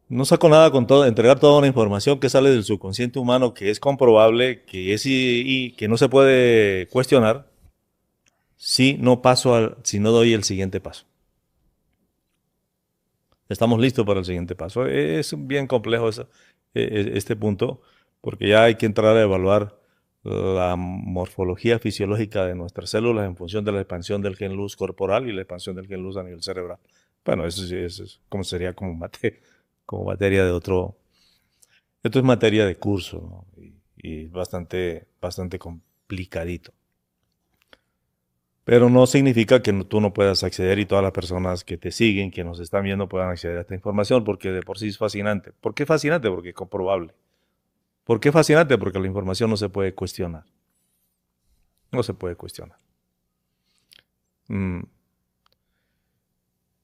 No saco nada con entregar toda una información que sale del subconsciente humano, que es comprobable, que es y que no se puede cuestionar, si no doy el siguiente paso. Estamos listos para el siguiente paso. Es bien complejo este punto, porque ya hay que entrar a evaluar la morfología fisiológica de nuestras células en función de la expansión del gen luz corporal y la expansión del gen luz a nivel cerebral. Bueno, eso es como sería como materia de otro. Esto es materia de curso, ¿no? Y bastante complicadito. Pero no significa que tú no puedas acceder y todas las personas que te siguen, que nos están viendo, puedan acceder a esta información, porque de por sí es fascinante. ¿Por qué fascinante? Porque es comprobable. ¿Por qué fascinante? Porque la información no se puede cuestionar. No se puede cuestionar.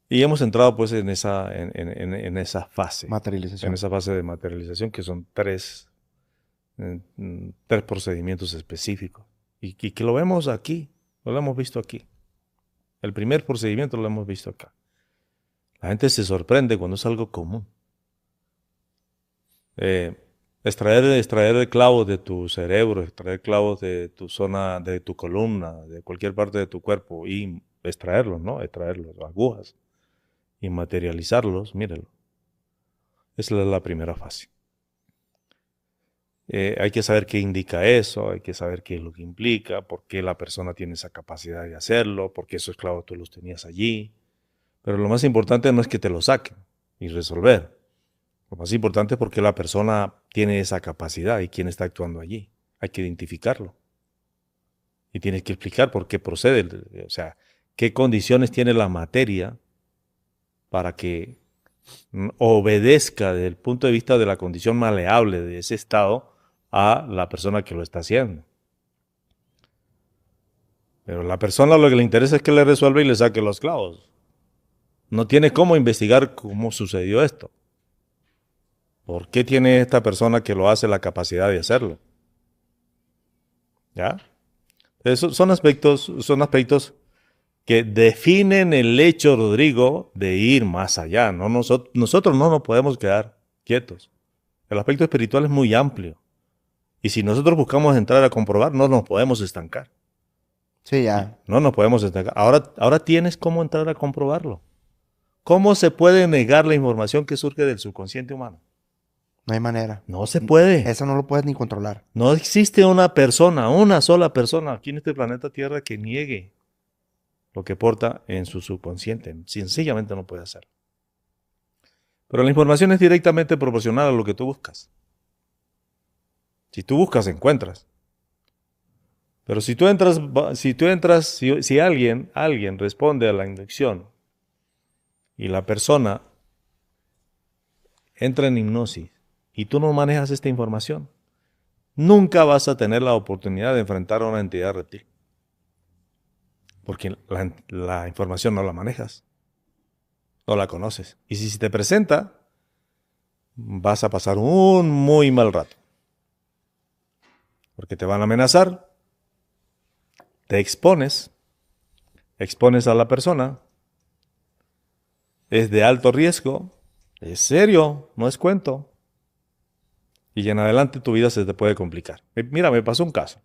Y hemos entrado pues en esa fase. Materialización. En esa fase de materialización, que son 3 procedimientos específicos. Y que lo vemos aquí, lo hemos visto aquí. El primer procedimiento lo hemos visto acá. La gente se sorprende cuando es algo común. extraer clavos de tu cerebro, extraer clavos de tu zona, de tu columna, de cualquier parte de tu cuerpo y extraerlos, ¿no? Extraerlos, agujas y materializarlos, míralo. Esa es la primera fase. Hay que saber qué indica eso, hay que saber qué es lo que implica, por qué la persona tiene esa capacidad de hacerlo, por qué esos clavos tú los tenías allí. Pero lo más importante no es que te lo saquen y resolver. Lo más importante es por qué la persona tiene esa capacidad y quién está actuando allí. Hay que identificarlo. Y tienes que explicar por qué procede, o sea, qué condiciones tiene la materia para que obedezca desde el punto de vista de la condición maleable de ese estado a la persona que lo está haciendo. Pero la persona lo que le interesa es que le resuelva y le saque los clavos. No tiene cómo investigar cómo sucedió esto. ¿Por qué tiene esta persona que lo hace la capacidad de hacerlo? ¿Ya? Esos son aspectos que definen el hecho, Rodrigo, de ir más allá. ¿No? Nosotros no nos podemos quedar quietos. El aspecto espiritual es muy amplio. Y si nosotros buscamos entrar a comprobar, no nos podemos estancar. Sí, ya. No nos podemos estancar. Ahora tienes cómo entrar a comprobarlo. ¿Cómo se puede negar la información que surge del subconsciente humano? No hay manera. No se puede. Eso no lo puedes ni controlar. No existe una persona, una sola persona aquí en este planeta Tierra que niegue lo que porta en su subconsciente. Sencillamente no puede hacerlo. Pero la información es directamente proporcional a lo que tú buscas. Si tú buscas, encuentras. Pero si alguien responde a la inducción y la persona entra en hipnosis y tú no manejas esta información, nunca vas a tener la oportunidad de enfrentar a una entidad reptil. Porque la información no la manejas, no la conoces. Y si se te presenta, vas a pasar un muy mal rato. Porque te van a amenazar, te expones a la persona, es de alto riesgo, es serio, no es cuento. Y en adelante tu vida se te puede complicar. Mira, me pasó un caso.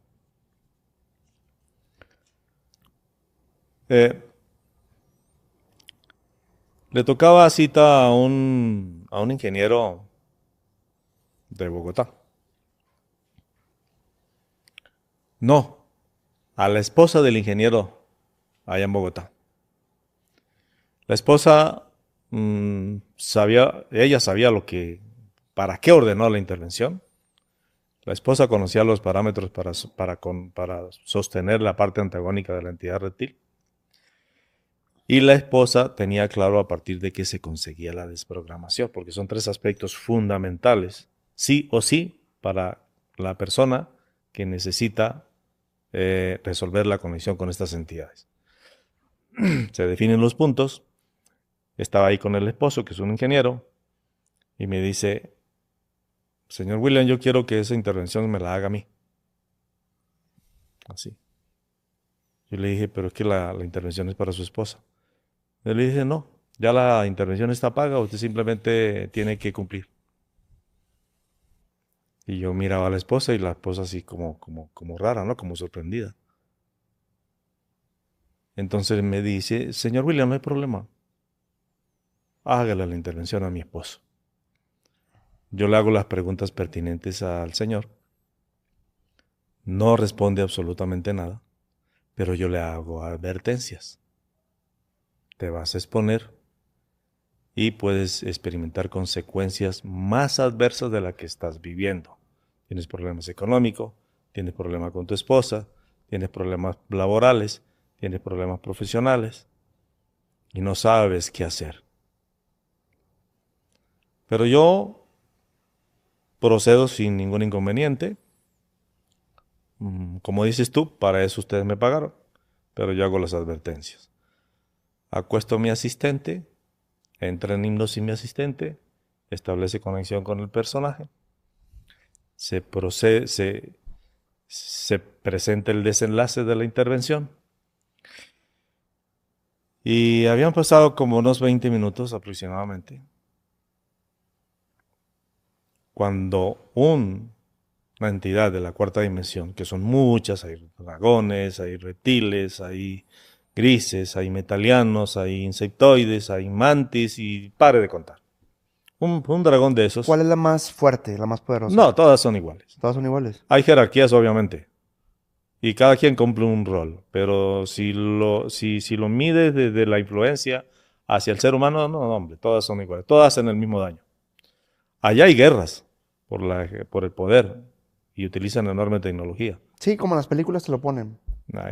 Le tocaba cita a un ingeniero de Bogotá. No, a la esposa del ingeniero allá en Bogotá. La esposa ella sabía para qué ordenó la intervención. La esposa conocía los parámetros para sostener la parte antagónica de la entidad reptil. Y la esposa tenía claro a partir de qué se conseguía la desprogramación, porque son 3 aspectos fundamentales, sí o sí, para la persona que necesita resolver la conexión con estas entidades. Se definen los puntos. Estaba ahí con el esposo, que es un ingeniero, y me dice, señor William, yo quiero que esa intervención me la haga a mí. Así. Yo le dije, pero es que la intervención es para su esposa. Yo le dije, no, ya la intervención está paga, usted simplemente tiene que cumplir. Y yo miraba a la esposa y la esposa así como rara, ¿no? Como sorprendida. Entonces me dice, señor William, no hay problema. Hágale la intervención a mi esposo. Yo le hago las preguntas pertinentes al señor. No responde absolutamente nada, pero yo le hago advertencias. Te vas a exponer y puedes experimentar consecuencias más adversas de las que estás viviendo. Tienes problemas económicos, tienes problemas con tu esposa, tienes problemas laborales, tienes problemas profesionales y no sabes qué hacer. Pero yo procedo sin ningún inconveniente. Como dices tú, para eso ustedes me pagaron, pero yo hago las advertencias. Acuesto a mi asistente, entra en hipnosis mi asistente, establece conexión con el personaje, se presenta el desenlace de la intervención y habían pasado como unos 20 minutos aproximadamente cuando una entidad de la cuarta dimensión, que son muchas, hay dragones, hay reptiles, hay grises, hay metalianos, hay insectoides, hay mantis y pare de contar. Un dragón de esos. ¿Cuál es la más fuerte, la más poderosa? No, todas son iguales. Todas son iguales. Hay jerarquías, obviamente. Y cada quien cumple un rol. Pero si lo mides desde la influencia hacia el ser humano, no, hombre, todas son iguales. Todas hacen el mismo daño. Allá hay guerras por el poder y utilizan enorme tecnología. Sí, como en las películas te lo ponen.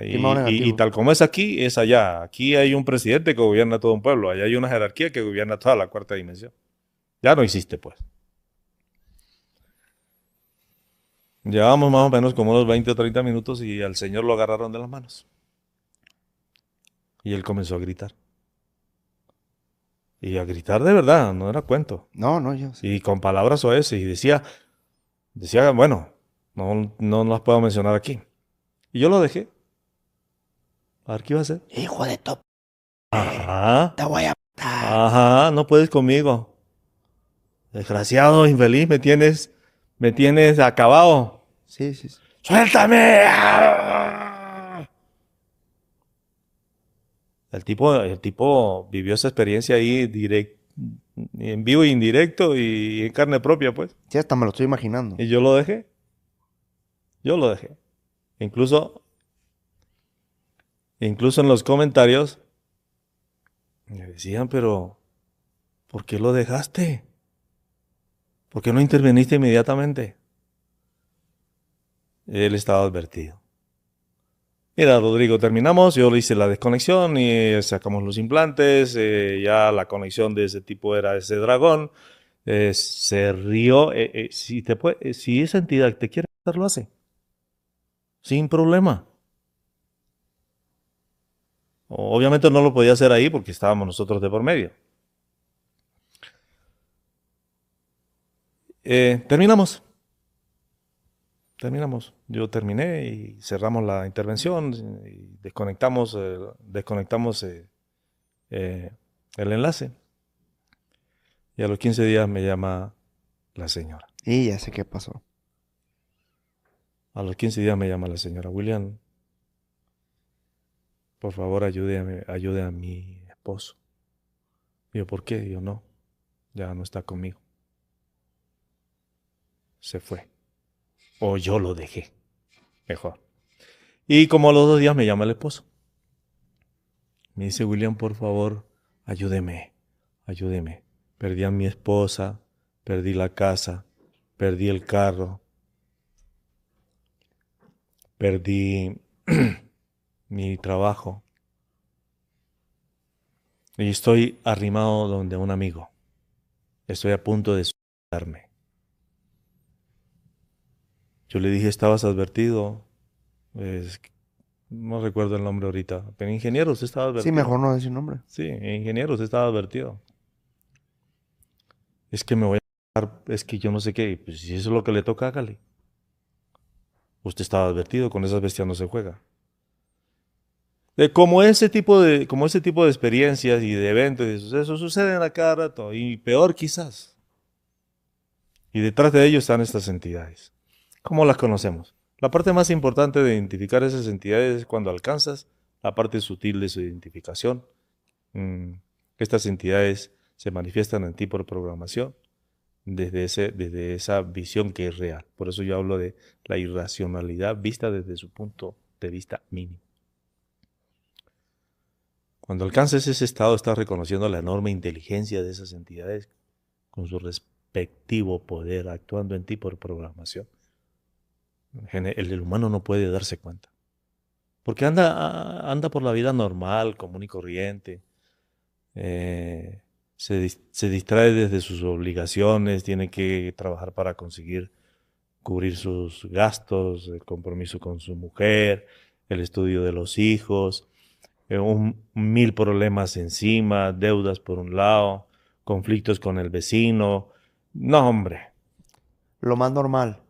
Y tal como es aquí, es allá. Aquí hay un presidente que gobierna todo un pueblo. Allá hay una jerarquía que gobierna toda la cuarta dimensión. Ya no existe, pues. Llevábamos más o menos como unos 20 o 30 minutos y al señor lo agarraron de las manos. Y él comenzó a gritar. Y a gritar de verdad, no era cuento. No, yo sí. Y con palabras suaves y decía, bueno, no las puedo mencionar aquí. Y yo lo dejé. A ver qué iba a hacer. Hijo de top. Ajá. Te voy a matar. Ajá, no puedes conmigo. Desgraciado, infeliz, me tienes acabado. Sí. ¡Suéltame! El tipo vivió esa experiencia ahí en vivo e indirecto y en carne propia, pues. Sí, hasta me lo estoy imaginando. Y yo lo dejé. Incluso en los comentarios me decían, pero ¿por qué lo dejaste? ¿Por qué no interveniste inmediatamente? Él estaba advertido. Mira, Rodrigo, terminamos. Yo le hice la desconexión y sacamos los implantes. Ya la conexión de ese tipo era ese dragón. Se rió. Si esa entidad te quiere hacer, lo hace. Sin problema. Obviamente no lo podía hacer ahí porque estábamos nosotros de por medio. Terminamos. Yo terminé y cerramos la intervención y desconectamos el enlace. Y a los 15 días me llama la señora. Y ya sé qué pasó. A los 15 días me llama la señora. William, por favor ayude a mi esposo. Y yo, ¿por qué? Y yo, no, ya no está conmigo. Se fue. O yo lo dejé. Mejor. Y como a los 2 días me llama el esposo. Me dice, William, por favor, ayúdeme. Perdí a mi esposa, perdí la casa, perdí el carro, perdí mi trabajo. Y estoy arrimado donde un amigo. Estoy a punto de suicidarme. Yo le dije, ¿estabas advertido? No recuerdo el nombre ahorita. Pero ingeniero, usted estaba advertido. Sí, mejor no decir nombre. Sí, ingeniero, usted estaba advertido. Es que me voy a matar, es que yo no sé qué. Pues si eso es lo que le toca, hágale. Usted estaba advertido, con esas bestias no se juega. Como ese tipo de experiencias y de eventos y de sucesos suceden a cada rato, y peor quizás. Y detrás de ellos están estas entidades. ¿Cómo las conocemos? La parte más importante de identificar esas entidades es cuando alcanzas la parte sutil de su identificación. Estas entidades se manifiestan en ti por programación desde esa visión que es real. Por eso yo hablo de la irracionalidad vista desde su punto de vista mínimo. Cuando alcances ese estado, estás reconociendo la enorme inteligencia de esas entidades con su respectivo poder actuando en ti por programación. El humano no puede darse cuenta. Porque anda por la vida normal, común y corriente. Se distrae desde sus obligaciones, tiene que trabajar para conseguir cubrir sus gastos, el compromiso con su mujer, el estudio de los hijos, 1000 problemas encima, deudas por un lado, conflictos con el vecino. No, hombre. Lo más normal.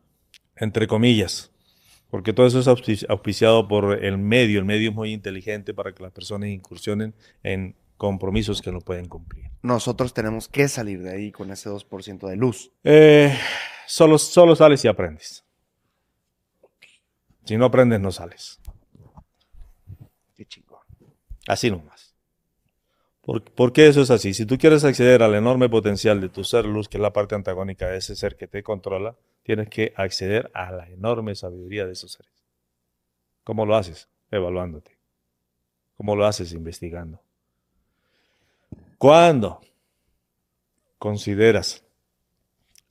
Entre comillas. Porque todo eso es auspiciado por el medio. El medio es muy inteligente para que las personas incursionen en compromisos que no pueden cumplir. nosotros tenemos que salir de ahí con ese 2% de luz. Solo sales y aprendes. Si no aprendes, no sales. Qué chingón. Así nomás. ¿Por qué eso es así? Si tú quieres acceder al enorme potencial de tu ser luz, que es la parte antagónica de ese ser que te controla, tienes que acceder a la enorme sabiduría de esos seres. ¿Cómo lo haces? Evaluándote. ¿Cómo lo haces? Investigando. ¿Cuándo consideras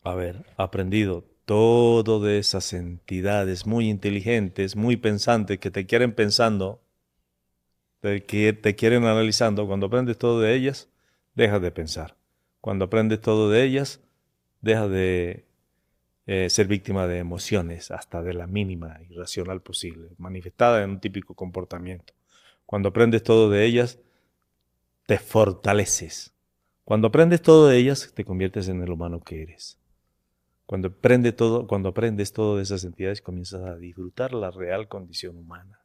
haber aprendido todo de esas entidades muy inteligentes, muy pensantes, que te quieren pensando, que te quieren analizando? Cuando aprendes todo de ellas, dejas de pensar. Cuando aprendes todo de ellas, dejas de ser víctima de emociones, hasta de la mínima irracional posible, manifestada en un típico comportamiento. Cuando aprendes todo de ellas, te fortaleces. Cuando aprendes todo de ellas, te conviertes en el humano que eres. Cuando aprendes todo de esas entidades, comienzas a disfrutar la real condición humana.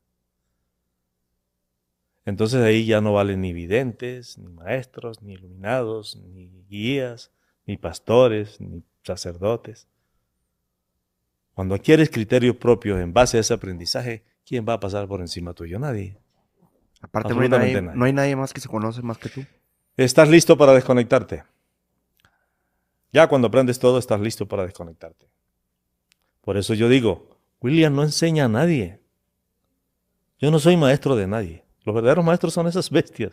Entonces ahí ya no valen ni videntes, ni maestros, ni iluminados, ni guías, ni pastores, ni sacerdotes. Cuando adquieres criterios propios en base a ese aprendizaje, ¿quién va a pasar por encima tuyo? Nadie. Aparte Absolutamente nadie. no hay nadie más que se conoce más que tú. ¿Estás listo para desconectarte? Ya cuando aprendes todo, estás listo para desconectarte. Por eso yo digo, William no enseña a nadie. Yo no soy maestro de nadie. Los verdaderos maestros son esas bestias.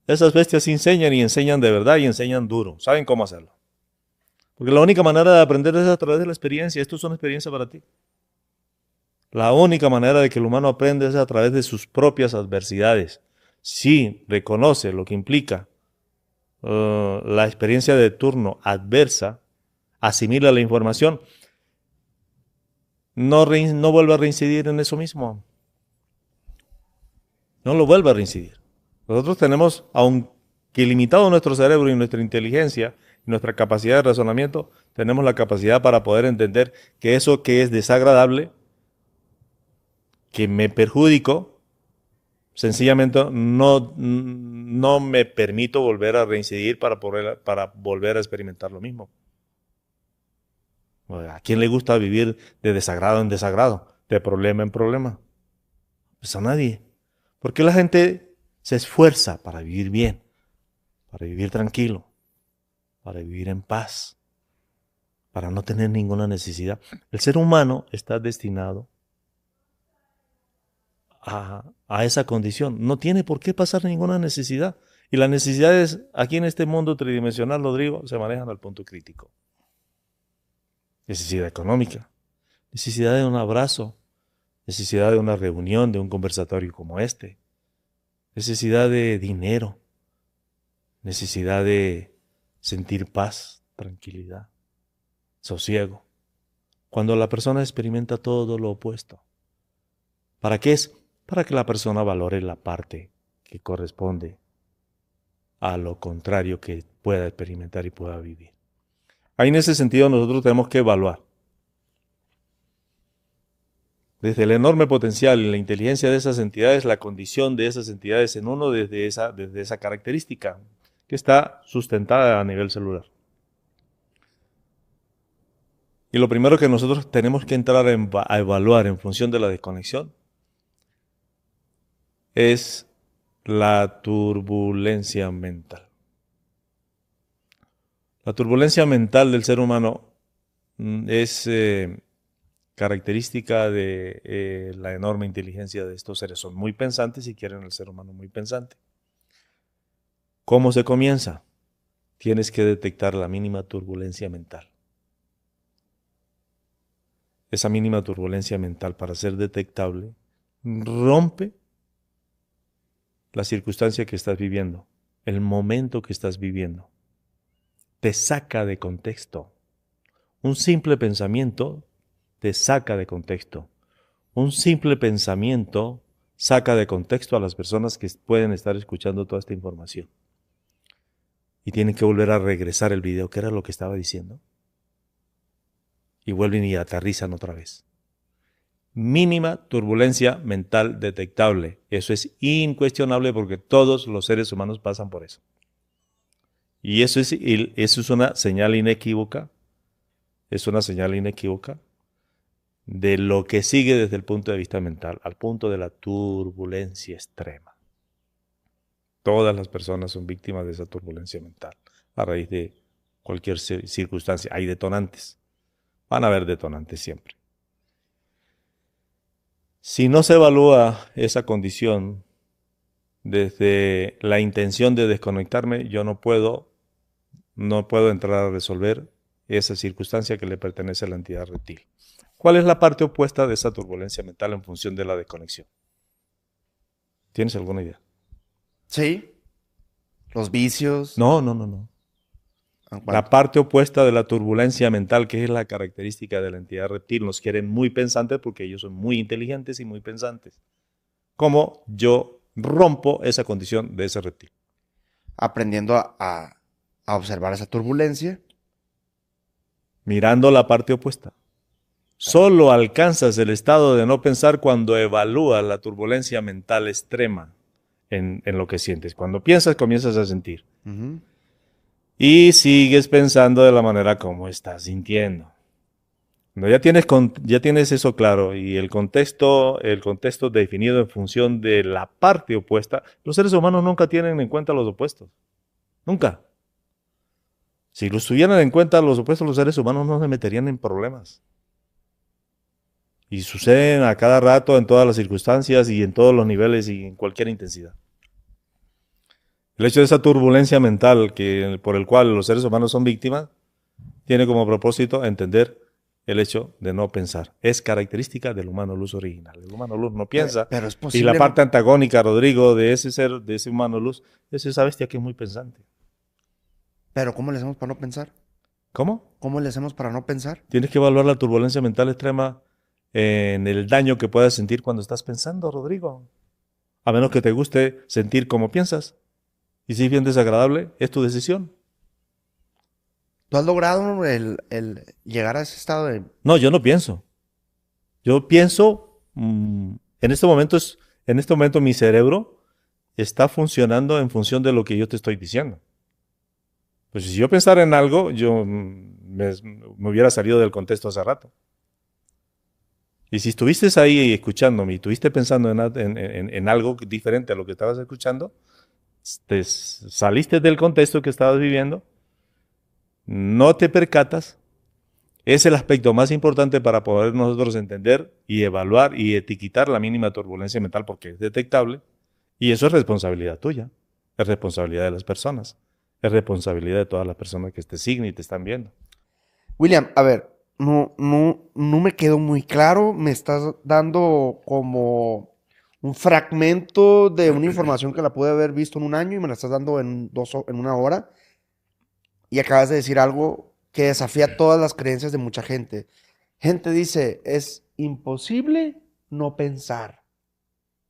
Esas bestias enseñan y enseñan de verdad y enseñan duro. Saben cómo hacerlo. Porque la única manera de aprender es a través de la experiencia. Esto es una experiencia para ti. La única manera de que el humano aprenda es a través de sus propias adversidades. Si reconoce lo que implica la experiencia de turno adversa, asimila la información, no vuelve a reincidir en eso mismo. No lo vuelve a reincidir. Nosotros tenemos, aunque limitado nuestro cerebro y nuestra inteligencia, y nuestra capacidad de razonamiento, tenemos la capacidad para poder entender que eso que es desagradable, que me perjudicó, sencillamente no me permito volver a reincidir para volver a experimentar lo mismo. ¿A quién le gusta vivir de desagrado en desagrado, de problema en problema? Pues a nadie. ¿Por qué la gente se esfuerza para vivir bien, para vivir tranquilo, para vivir en paz, para no tener ninguna necesidad? El ser humano está destinado a esa condición. No tiene por qué pasar ninguna necesidad. Y las necesidades aquí en este mundo tridimensional, Rodrigo, se manejan al punto crítico. Necesidad económica, necesidad de un abrazo, necesidad de una reunión, de un conversatorio como este, necesidad de dinero, necesidad de sentir paz, tranquilidad, sosiego. Cuando la persona experimenta todo lo opuesto. ¿Para qué es? Para que la persona valore la parte que corresponde a lo contrario que pueda experimentar y pueda vivir. Ahí en ese sentido nosotros tenemos que evaluar desde el enorme potencial y la inteligencia de esas entidades, la condición de esas entidades en uno desde esa característica que está sustentada a nivel celular. Y lo primero que nosotros tenemos que entrar a evaluar en función de la desconexión es la turbulencia mental. La turbulencia mental del ser humano es característica de la enorme inteligencia de estos seres. Son muy pensantes y quieren al ser humano muy pensante. ¿Cómo se comienza? Tienes que detectar la mínima turbulencia mental. Esa mínima turbulencia mental, para ser detectable, rompe la circunstancia que estás viviendo, el momento que estás viviendo. Te saca de contexto. Un simple pensamiento te saca de contexto. Un simple pensamiento saca de contexto a las personas que pueden estar escuchando toda esta información. Y tienen que volver a regresar el video, ¿qué era lo que estaba diciendo? Y vuelven y aterrizan otra vez. Mínima turbulencia mental detectable. Eso es incuestionable porque todos los seres humanos pasan por eso. Y eso es una señal inequívoca, es una señal inequívoca de lo que sigue desde el punto de vista mental, al punto de la turbulencia extrema. Todas las personas son víctimas de esa turbulencia mental a raíz de cualquier circunstancia. Hay detonantes. Van a haber detonantes siempre. Si no se evalúa esa condición desde la intención de desconectarme, yo no puedo entrar a resolver esa circunstancia que le pertenece a la entidad reptil. ¿Cuál es la parte opuesta de esa turbulencia mental en función de la desconexión? ¿Tienes alguna idea? Sí. Los vicios. No. La parte opuesta de la turbulencia mental, que es la característica de la entidad reptil, nos quieren muy pensantes porque ellos son muy inteligentes y muy pensantes. ¿Cómo yo rompo esa condición de ese reptil? Aprendiendo a observar esa turbulencia. Mirando la parte opuesta. Solo alcanzas el estado de no pensar cuando evalúas la turbulencia mental extrema en lo que sientes. Cuando piensas, comienzas a sentir. Y sigues pensando de la manera como estás sintiendo. Cuando ya tienes eso claro y el contexto definido en función de la parte opuesta, los seres humanos nunca tienen en cuenta los opuestos. Nunca. Si los tuvieran en cuenta los opuestos, los seres humanos no se meterían en problemas. Y suceden a cada rato, en todas las circunstancias y en todos los niveles y en cualquier intensidad. El hecho de esa turbulencia mental por el cual los seres humanos son víctimas, tiene como propósito entender el hecho de no pensar. Es característica del humano luz original. El humano luz no piensa. Pero es posible. Y la parte antagónica, Rodrigo, de ese ser, de ese humano luz, es esa bestia que es muy pensante. Pero ¿cómo le hacemos para no pensar? ¿Cómo? ¿Cómo le hacemos para no pensar? Tienes que evaluar la turbulencia mental extrema en el daño que puedas sentir cuando estás pensando, Rodrigo. A menos que te guste sentir como piensas. Y si es bien desagradable, es tu decisión. ¿Tú has logrado el llegar a ese estado de... No, yo no pienso. Yo pienso, en este momento mi cerebro está funcionando en función de lo que yo te estoy diciendo. Pues si yo pensara en algo, yo me hubiera salido del contexto hace rato. Y si estuviste ahí escuchándome y estuviste pensando en algo diferente a lo que estabas escuchando, te saliste del contexto que estabas viviendo, no te percatas. Es el aspecto más importante para poder nosotros entender y evaluar y etiquetar la mínima turbulencia mental porque es detectable y eso es responsabilidad tuya, es responsabilidad de las personas, es responsabilidad de todas las personas que te siguen y te están viendo. William, a ver, no me quedó muy claro, me estás dando como un fragmento de una información que la pude haber visto en un año y me la estás dando en una hora y acabas de decir algo que desafía todas las creencias de mucha gente. Gente dice, es imposible no pensar.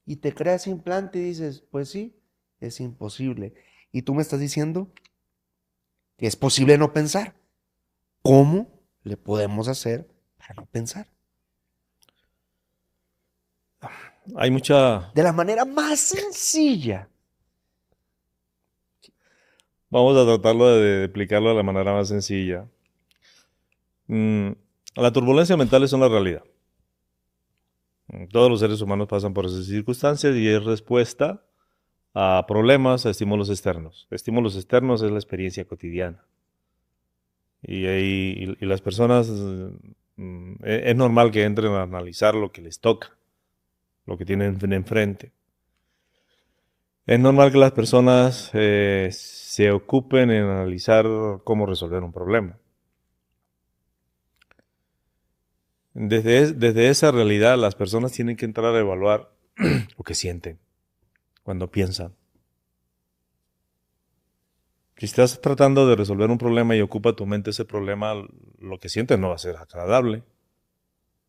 Y te creas implante y dices, pues sí, es imposible. Y tú me estás diciendo que es posible no pensar. ¿Cómo le podemos hacer para no pensar? Hay mucha... De la manera más sencilla. Vamos a tratarlo de explicarlo de la manera más sencilla. La turbulencia mental es una realidad. Todos los seres humanos pasan por esas circunstancias y es respuesta a problemas, a estímulos externos. Estímulos externos es la experiencia cotidiana. Y las personas, es normal que entren a analizar lo que les toca, lo que tienen enfrente. Es normal que las personas se ocupen en analizar cómo resolver un problema. Desde esa realidad, las personas tienen que entrar a evaluar lo que sienten cuando piensan. Si estás tratando de resolver un problema y ocupa tu mente ese problema, lo que sientes no va a ser agradable.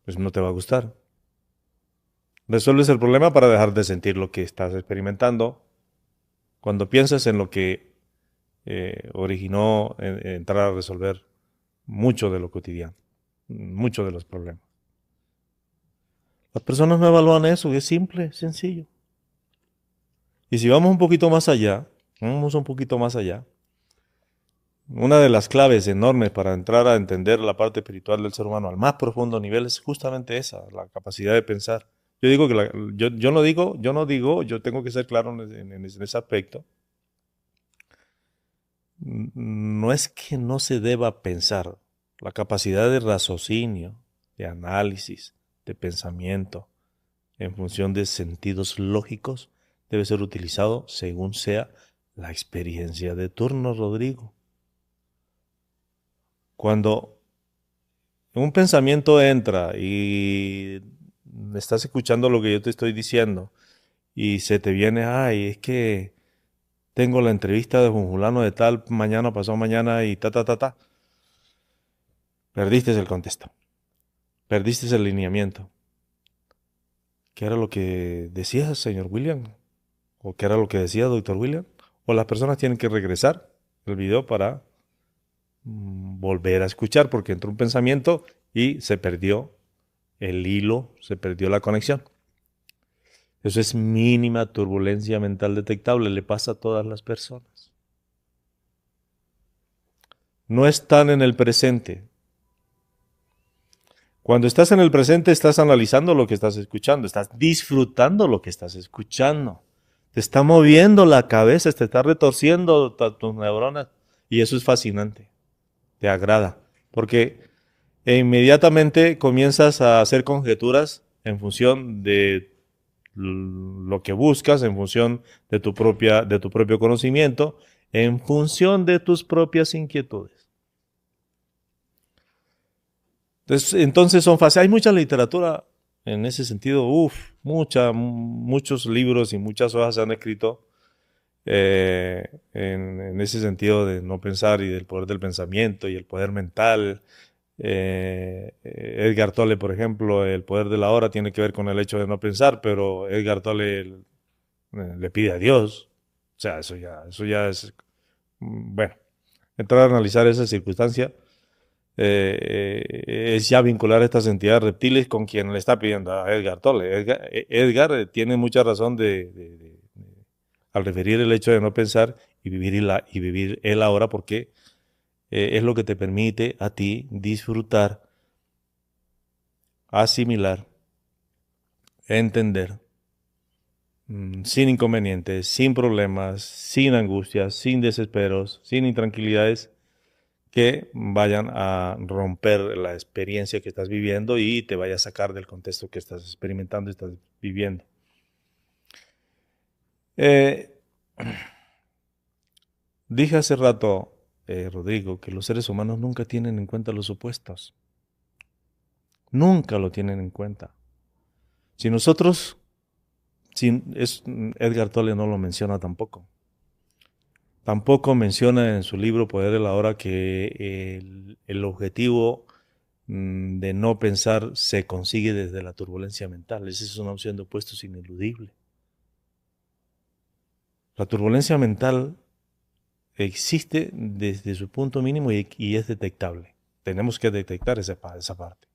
Pues no te va a gustar. Resuelves el problema para dejar de sentir lo que estás experimentando. Cuando piensas en lo que originó entrar a resolver mucho de lo cotidiano, mucho de los problemas. Las personas no evalúan eso, es simple, sencillo. Y si vamos un poquito más allá, una de las claves enormes para entrar a entender la parte espiritual del ser humano al más profundo nivel es justamente esa, la capacidad de pensar. Yo digo que yo tengo que ser claro en ese aspecto. No es que no se deba pensar, la capacidad de raciocinio, de análisis, de pensamiento, en función de sentidos lógicos, debe ser utilizado según sea la experiencia de turno, Rodrigo. Cuando un pensamiento entra y estás escuchando lo que yo te estoy diciendo y se te viene, ay, es que tengo la entrevista de un fulano de tal mañana, pasado mañana y ta. Perdiste el contexto, perdiste el lineamiento. ¿Qué era lo que decía señor William? ¿O qué era lo que decía doctor William? O las personas tienen que regresar el video para volver a escuchar porque entró un pensamiento y se perdió el hilo, se perdió la conexión. Eso es mínima turbulencia mental detectable, le pasa a todas las personas. No están en el presente. Cuando estás en el presente estás analizando lo que estás escuchando, estás disfrutando lo que estás escuchando. Te está moviendo la cabeza, te está retorciendo tus neuronas y eso es fascinante. Te agrada, porque inmediatamente comienzas a hacer conjeturas en función de lo que buscas, en función de tu propio conocimiento, en función de tus propias inquietudes. Entonces son fáciles. Hay mucha literatura en ese sentido, muchos libros y muchas hojas se han escrito en ese sentido de no pensar y del poder del pensamiento y el poder mental. Edgar Tolle, por ejemplo, el poder de la hora tiene que ver con el hecho de no pensar, pero Edgar Tolle le pide a Dios. O sea, eso ya es, bueno, entrar a analizar esa circunstancia es ya vincular a estas entidades reptiles con quien le está pidiendo a Edgar Tolle. Edgar tiene mucha razón al referir el hecho de no pensar y vivir el ahora porque es lo que te permite a ti disfrutar, asimilar, entender, sin inconvenientes, sin problemas, sin angustias, sin desesperos, sin intranquilidades que vayan a romper la experiencia que estás viviendo y te vaya a sacar del contexto que estás experimentando y estás viviendo. Dije hace rato, Rodrigo, que los seres humanos nunca tienen en cuenta los supuestos. Nunca lo tienen en cuenta. Si nosotros, Edgar Tolle no lo menciona tampoco. Tampoco menciona en su libro Poder de la Hora que el objetivo de no pensar se consigue desde la turbulencia mental. Esa es una opción de opuestos ineludible. La turbulencia mental existe desde su punto mínimo y es detectable. Tenemos que detectar esa parte.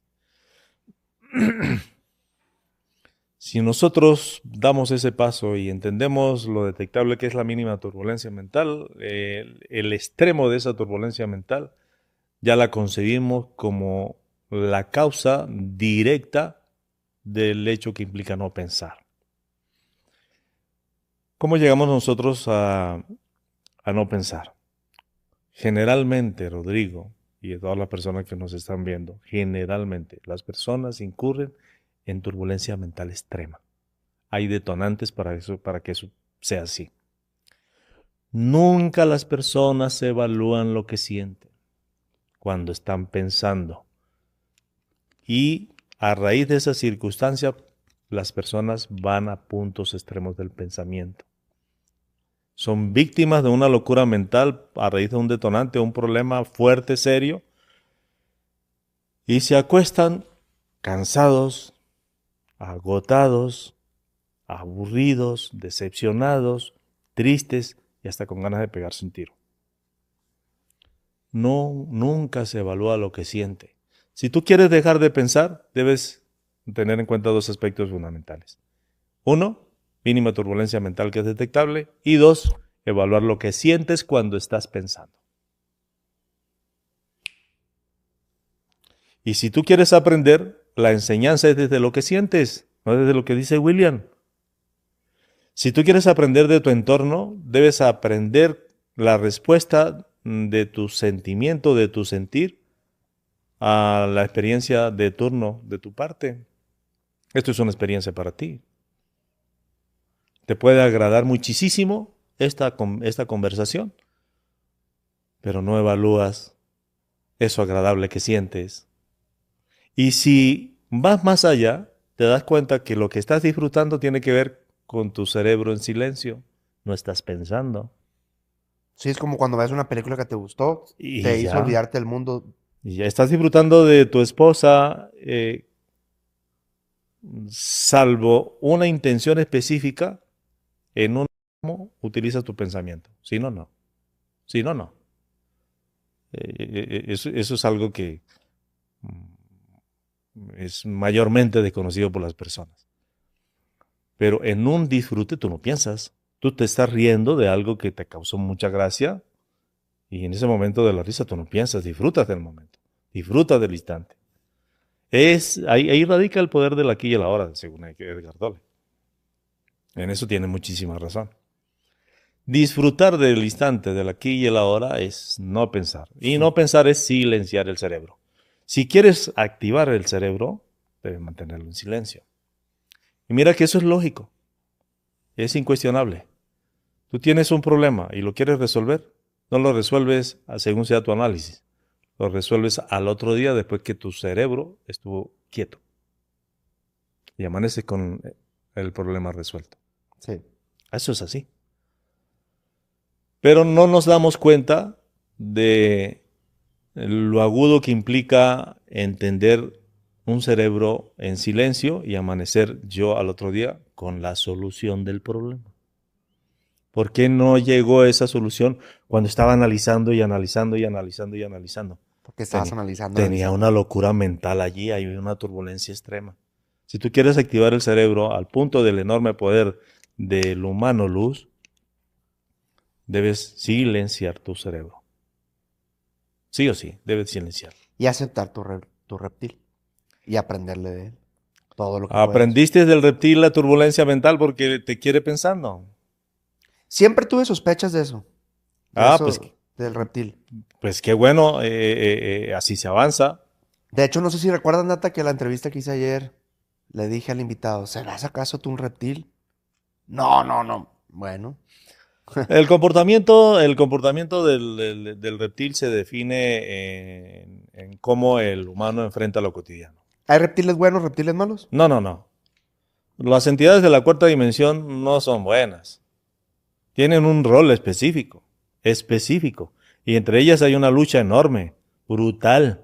Si nosotros damos ese paso y entendemos lo detectable que es la mínima turbulencia mental, el extremo de esa turbulencia mental ya la concebimos como la causa directa del hecho que implica no pensar. ¿Cómo llegamos nosotros a no pensar? Generalmente, Rodrigo, y de todas las personas que nos están viendo, generalmente las personas incurren en turbulencia mental extrema. Hay detonantes para que eso sea así. Nunca las personas evalúan lo que sienten cuando están pensando. Y a raíz de esa circunstancia, las personas van a puntos extremos del pensamiento. Son víctimas de una locura mental a raíz de un detonante, un problema fuerte, serio, y se acuestan cansados, agotados, aburridos, decepcionados, tristes y hasta con ganas de pegarse un tiro. Nunca se evalúa lo que siente. Si tú quieres dejar de pensar, debes tener en cuenta dos aspectos fundamentales. Uno, mínima turbulencia mental que es detectable. Y dos, evaluar lo que sientes cuando estás pensando. Y si tú quieres aprender, la enseñanza es desde lo que sientes, no desde lo que dice William. Si tú quieres aprender de tu entorno, debes aprender la respuesta de tu sentimiento, de tu sentir, a la experiencia de turno de tu parte. Esto es una experiencia para ti. Te puede agradar muchísimo esta conversación, pero no evalúas eso agradable que sientes. Y si vas más allá, te das cuenta que lo que estás disfrutando tiene que ver con tu cerebro en silencio. No estás pensando. Sí, es como cuando ves una película que te gustó, te Y hizo ya. olvidarte del mundo. Y ya estás disfrutando de tu esposa, salvo una intención específica, en un utilizas tu pensamiento. Si no, no. Si no, no. Eso es algo que es mayormente desconocido por las personas. Pero en un disfrute tú no piensas. Tú te estás riendo de algo que te causó mucha gracia y en ese momento de la risa tú no piensas, disfrutas del momento, disfrutas del instante. Ahí radica el poder del aquí y el ahora, según Edgar Tolle. En eso tiene muchísima razón. Disfrutar del instante, del aquí y el ahora, es no pensar. Y no pensar es silenciar el cerebro. Si quieres activar el cerebro, debes mantenerlo en silencio. Y mira que eso es lógico. Es incuestionable. Tú tienes un problema y lo quieres resolver, no lo resuelves según sea tu análisis. Lo resuelves al otro día después que tu cerebro estuvo quieto. Y amaneces con el problema resuelto. Sí. Eso es así. Pero no nos damos cuenta de lo agudo que implica entender un cerebro en silencio y amanecer yo al otro día con la solución del problema. ¿Por qué no llegó esa solución cuando estaba analizando y analizando y analizando y analizando? Porque estabas analizando. Tenía una locura mental allí, hay una turbulencia extrema. Si tú quieres activar el cerebro al punto del enorme poder del humano luz, debes silenciar tu cerebro. Sí o sí, debes silenciarlo. Y aceptar tu reptil. Y aprenderle de él. Todo lo que puedas. Aprendiste del reptil la turbulencia mental porque te quiere pensando. Siempre tuve sospechas de eso. Pues, Del reptil. pues qué bueno, así se avanza. De hecho, no sé si recuerdas, Nata, que la entrevista que hice ayer le dije al invitado, ¿serás acaso tú un reptil? No, no, no. Bueno. El comportamiento del reptil se define en cómo el humano enfrenta lo cotidiano. ¿Hay reptiles buenos, reptiles malos? No, no, no. Las entidades de la cuarta dimensión no son buenas. Tienen un rol específico, y entre ellas hay una lucha enorme, brutal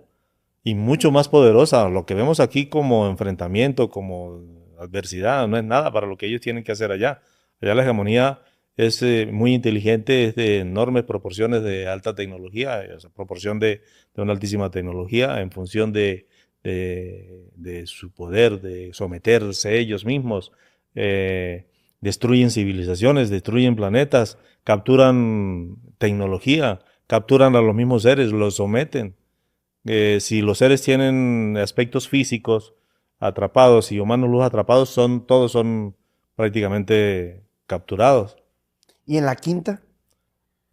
y mucho más poderosa. Lo que vemos aquí como enfrentamiento, como adversidad, no es nada para lo que ellos tienen que hacer allá. Allá la hegemonía es muy inteligente, es de enormes proporciones de alta tecnología, o sea, proporción de una altísima tecnología en función de su poder, de someterse ellos mismos. Destruyen civilizaciones, destruyen planetas, capturan tecnología, capturan a los mismos seres, los someten. Si los seres tienen aspectos físicos atrapados y humanos luz atrapados, todos son prácticamente capturados. ¿Y en la quinta?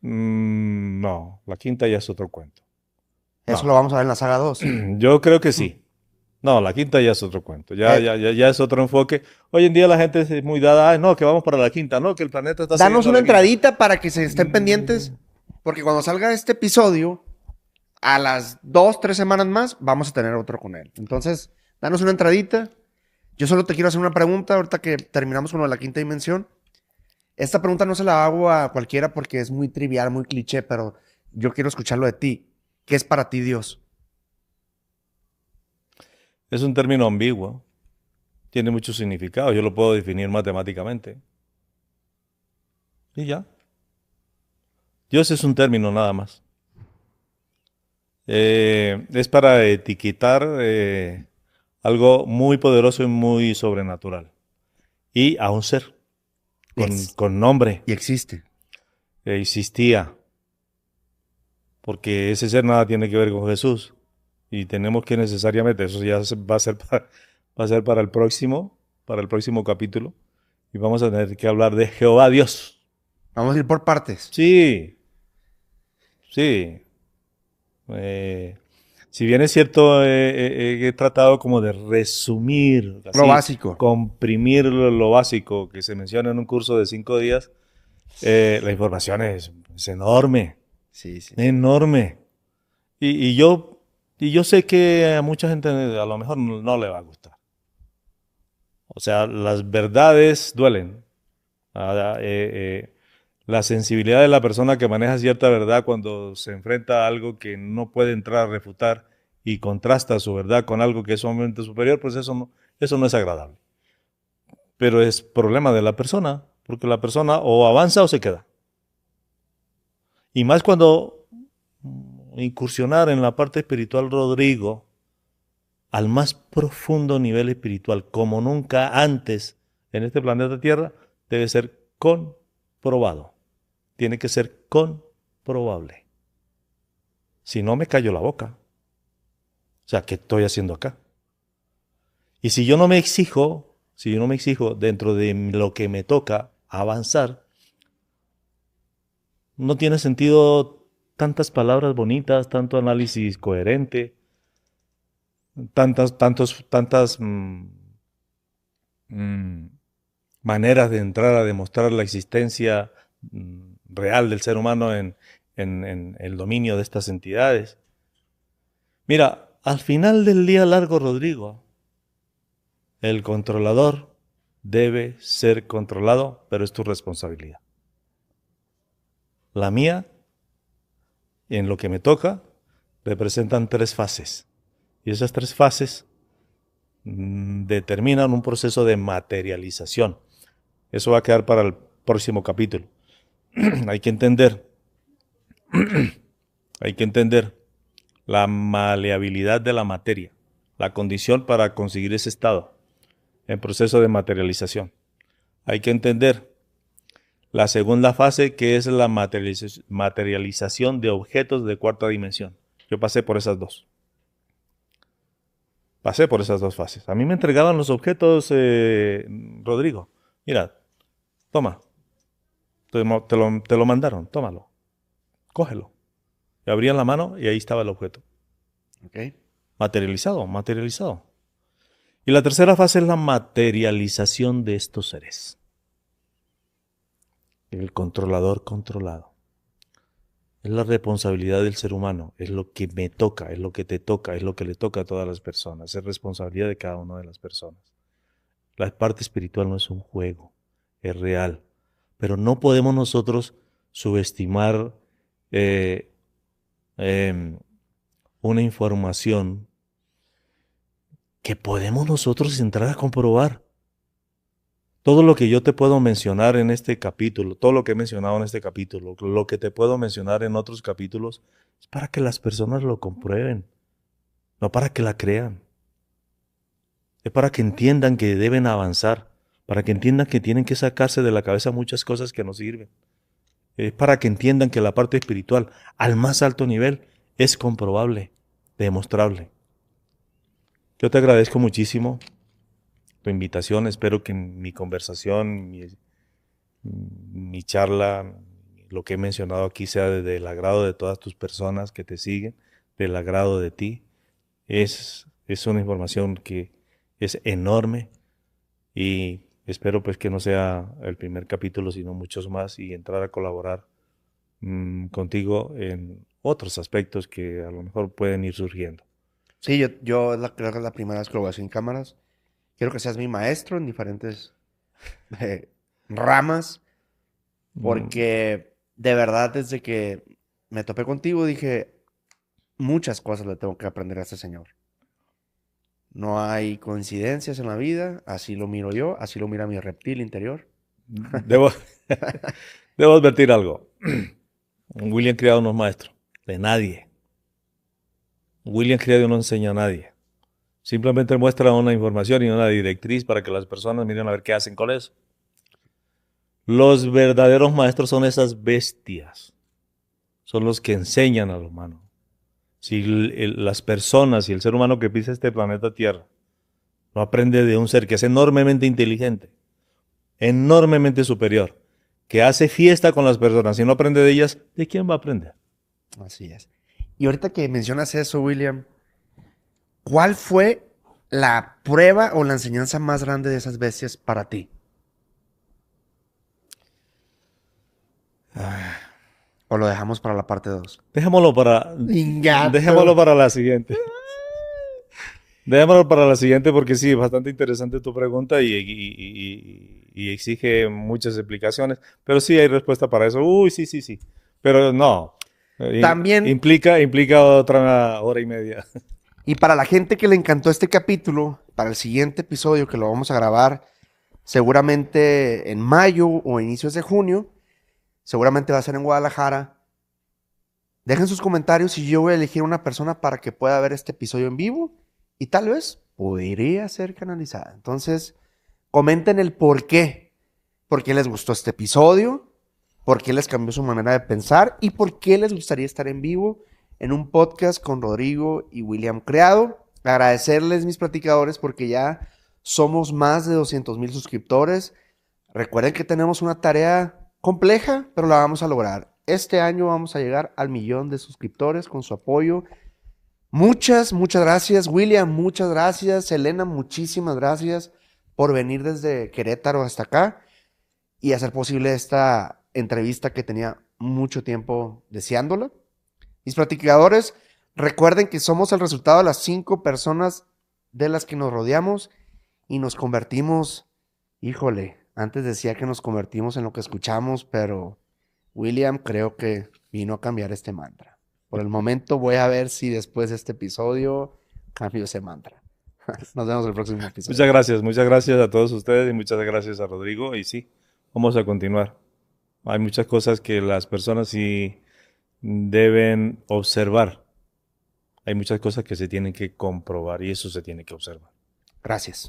No, la quinta ya es otro cuento. Eso No. lo vamos a ver en la saga 2. Yo creo que sí. No, la quinta ya es otro cuento, ya es otro enfoque. Hoy en día la gente es muy dada, no, que vamos para la quinta, no, que el planeta está Danos siguiendo una la quinta. entradita para que se estén pendientes, porque cuando salga este episodio, a las 2, 3 semanas más, vamos a tener otro con él. Entonces, danos una entradita. Yo solo te quiero hacer una pregunta ahorita que terminamos con lo de la quinta dimensión. Esta pregunta no se la hago a cualquiera porque es muy trivial, muy cliché, pero yo quiero escucharlo de ti. ¿Qué es para ti Dios? Es un término ambiguo, tiene muchos significados, yo lo puedo definir matemáticamente. Y ya. Dios es un término nada más. Es para etiquetar algo muy poderoso y muy sobrenatural. Y a un ser con nombre. Y existe. Existía. Porque ese ser nada tiene que ver con Jesús. Y tenemos que necesariamente, eso ya va a ser para el próximo capítulo. Y vamos a tener que hablar de Jehová Dios. Vamos a ir por partes. Sí, sí. Eh, si bien es cierto, he tratado como de resumir, Lo así, básico. comprimir lo básico que se menciona en un curso de 5 días, la información es enorme, Sí, sí. enorme. Y yo sé que a mucha gente a lo mejor no le va a gustar. O sea, las verdades duelen. Ah, la sensibilidad de la persona que maneja cierta verdad cuando se enfrenta a algo que no puede entrar a refutar y contrasta su verdad con algo que es sumamente superior, pues eso no es agradable. Pero es problema de la persona, porque la persona o avanza o se queda. Y más cuando incursionar en la parte espiritual, Rodrigo, al más profundo nivel espiritual, como nunca antes en este planeta Tierra, debe ser comprobado. Tiene que ser comprobable. Si no, me callo la boca. O sea, ¿qué estoy haciendo acá? Y si yo no me exijo dentro de lo que me toca avanzar, no tiene sentido tantas palabras bonitas, tanto análisis coherente, tantas maneras de entrar a demostrar la existencia real del ser humano en el dominio de estas entidades. Mira, al final del día largo, Rodrigo, el controlador debe ser controlado, pero es tu responsabilidad. La mía, en lo que me toca, representan 3 fases. Y esas 3 fases determinan un proceso de materialización. Eso va a quedar para el próximo capítulo. Hay que entender la maleabilidad de la materia, la condición para conseguir ese estado en proceso de materialización. Hay que entender la segunda fase, que es la materialización de objetos de cuarta dimensión. Yo pasé por esas dos. Pasé por esas 2 fases. A mí me entregaban los objetos, Rodrigo. Mira, toma, te lo mandaron, tómalo, cógelo. Y abrían la mano y ahí estaba el objeto. Ok. Materializado, materializado. Y la tercera fase es la materialización de estos seres. El controlador controlado. Es la responsabilidad del ser humano, es lo que me toca, es lo que te toca, es lo que le toca a todas las personas, es responsabilidad de cada una de las personas. La parte espiritual no es un juego, es real, pero no podemos nosotros subestimar eh, eh, una información que podemos nosotros entrar a comprobar. Todo lo que yo te puedo mencionar en este capítulo, todo lo que he mencionado en este capítulo, lo que te puedo mencionar en otros capítulos, es para que las personas lo comprueben, no para que la crean. Es para que entiendan que deben avanzar, para que entiendan que tienen que sacarse de la cabeza muchas cosas que no sirven. Es para que entiendan que la parte espiritual, al más alto nivel, es comprobable, demostrable. Yo te agradezco muchísimo tu invitación. Espero que mi conversación, mi charla, lo que he mencionado aquí sea del agrado de todas tus personas que te siguen, del agrado de ti. Es una información que es enorme y espero pues que no sea el primer capítulo, sino muchos más y entrar a colaborar contigo en otros aspectos que a lo mejor pueden ir surgiendo. Sí, creo que es la primera vez que lo voy a hacer en cámaras. Quiero que seas mi maestro en diferentes eh, ramas, Mm, porque de verdad desde que me topé contigo dije, muchas cosas le tengo que aprender a este señor. No hay coincidencias en la vida, así lo miro yo, así lo mira mi reptil interior. Debo, debo advertir algo. William Criado no es maestro de nadie. William Criado no enseña a nadie. Simplemente muestra una información y una directriz para que las personas miren a ver qué hacen con eso. Los verdaderos maestros son esas bestias. Son los que enseñan al humano. Si las personas y el ser humano que pisa este planeta Tierra no aprende de un ser que es enormemente inteligente, enormemente superior, que hace fiesta con las personas y no aprende de ellas, ¿de quién va a aprender? Así es. Y ahorita que mencionas eso, William, ¿cuál fue la prueba o la enseñanza más grande de esas bestias para ti? ¿O lo dejamos para la parte 2? Dejémoslo para, Ingato. dejémoslo para la siguiente. Dejémoslo para la siguiente porque sí, es bastante interesante tu pregunta y exige muchas explicaciones. Pero sí hay respuesta para eso. Uy, sí, sí, sí. Pero no. También, Implica otra hora y media. y para la gente que le encantó este capítulo, para el siguiente episodio que lo vamos a grabar seguramente en mayo o inicios de junio, seguramente va a ser en Guadalajara. Dejen sus comentarios y yo voy a elegir una persona para que pueda ver este episodio en vivo y tal vez podría ser canalizada. Entonces, comenten el por qué les gustó este episodio, por qué les cambió su manera de pensar y por qué les gustaría estar en vivo en un podcast con Rodrigo y William Creado. Agradecerles, mis platicadores, porque ya somos más de 200,000 suscriptores. Recuerden que tenemos una tarea compleja, pero la vamos a lograr. Este año vamos a llegar al 1,000,000 de suscriptores con su apoyo. Muchas gracias, William. Muchas gracias, Elena. Muchísimas gracias por venir desde Querétaro hasta acá y hacer posible esta entrevista que tenía mucho tiempo deseándola. Mis platicadores, recuerden que somos el resultado de las 5 personas de las que nos rodeamos y nos convertimos, híjole, antes decía que nos convertimos en lo que escuchamos, pero William creo que vino a cambiar este mantra. Por el momento voy a ver si después de este episodio cambio ese mantra. Nos vemos en el próximo episodio. Muchas gracias a todos ustedes y muchas gracias a Rodrigo. Y sí, vamos a continuar. Hay muchas cosas que las personas sí deben observar. Hay muchas cosas que se tienen que comprobar y eso se tiene que observar. Gracias.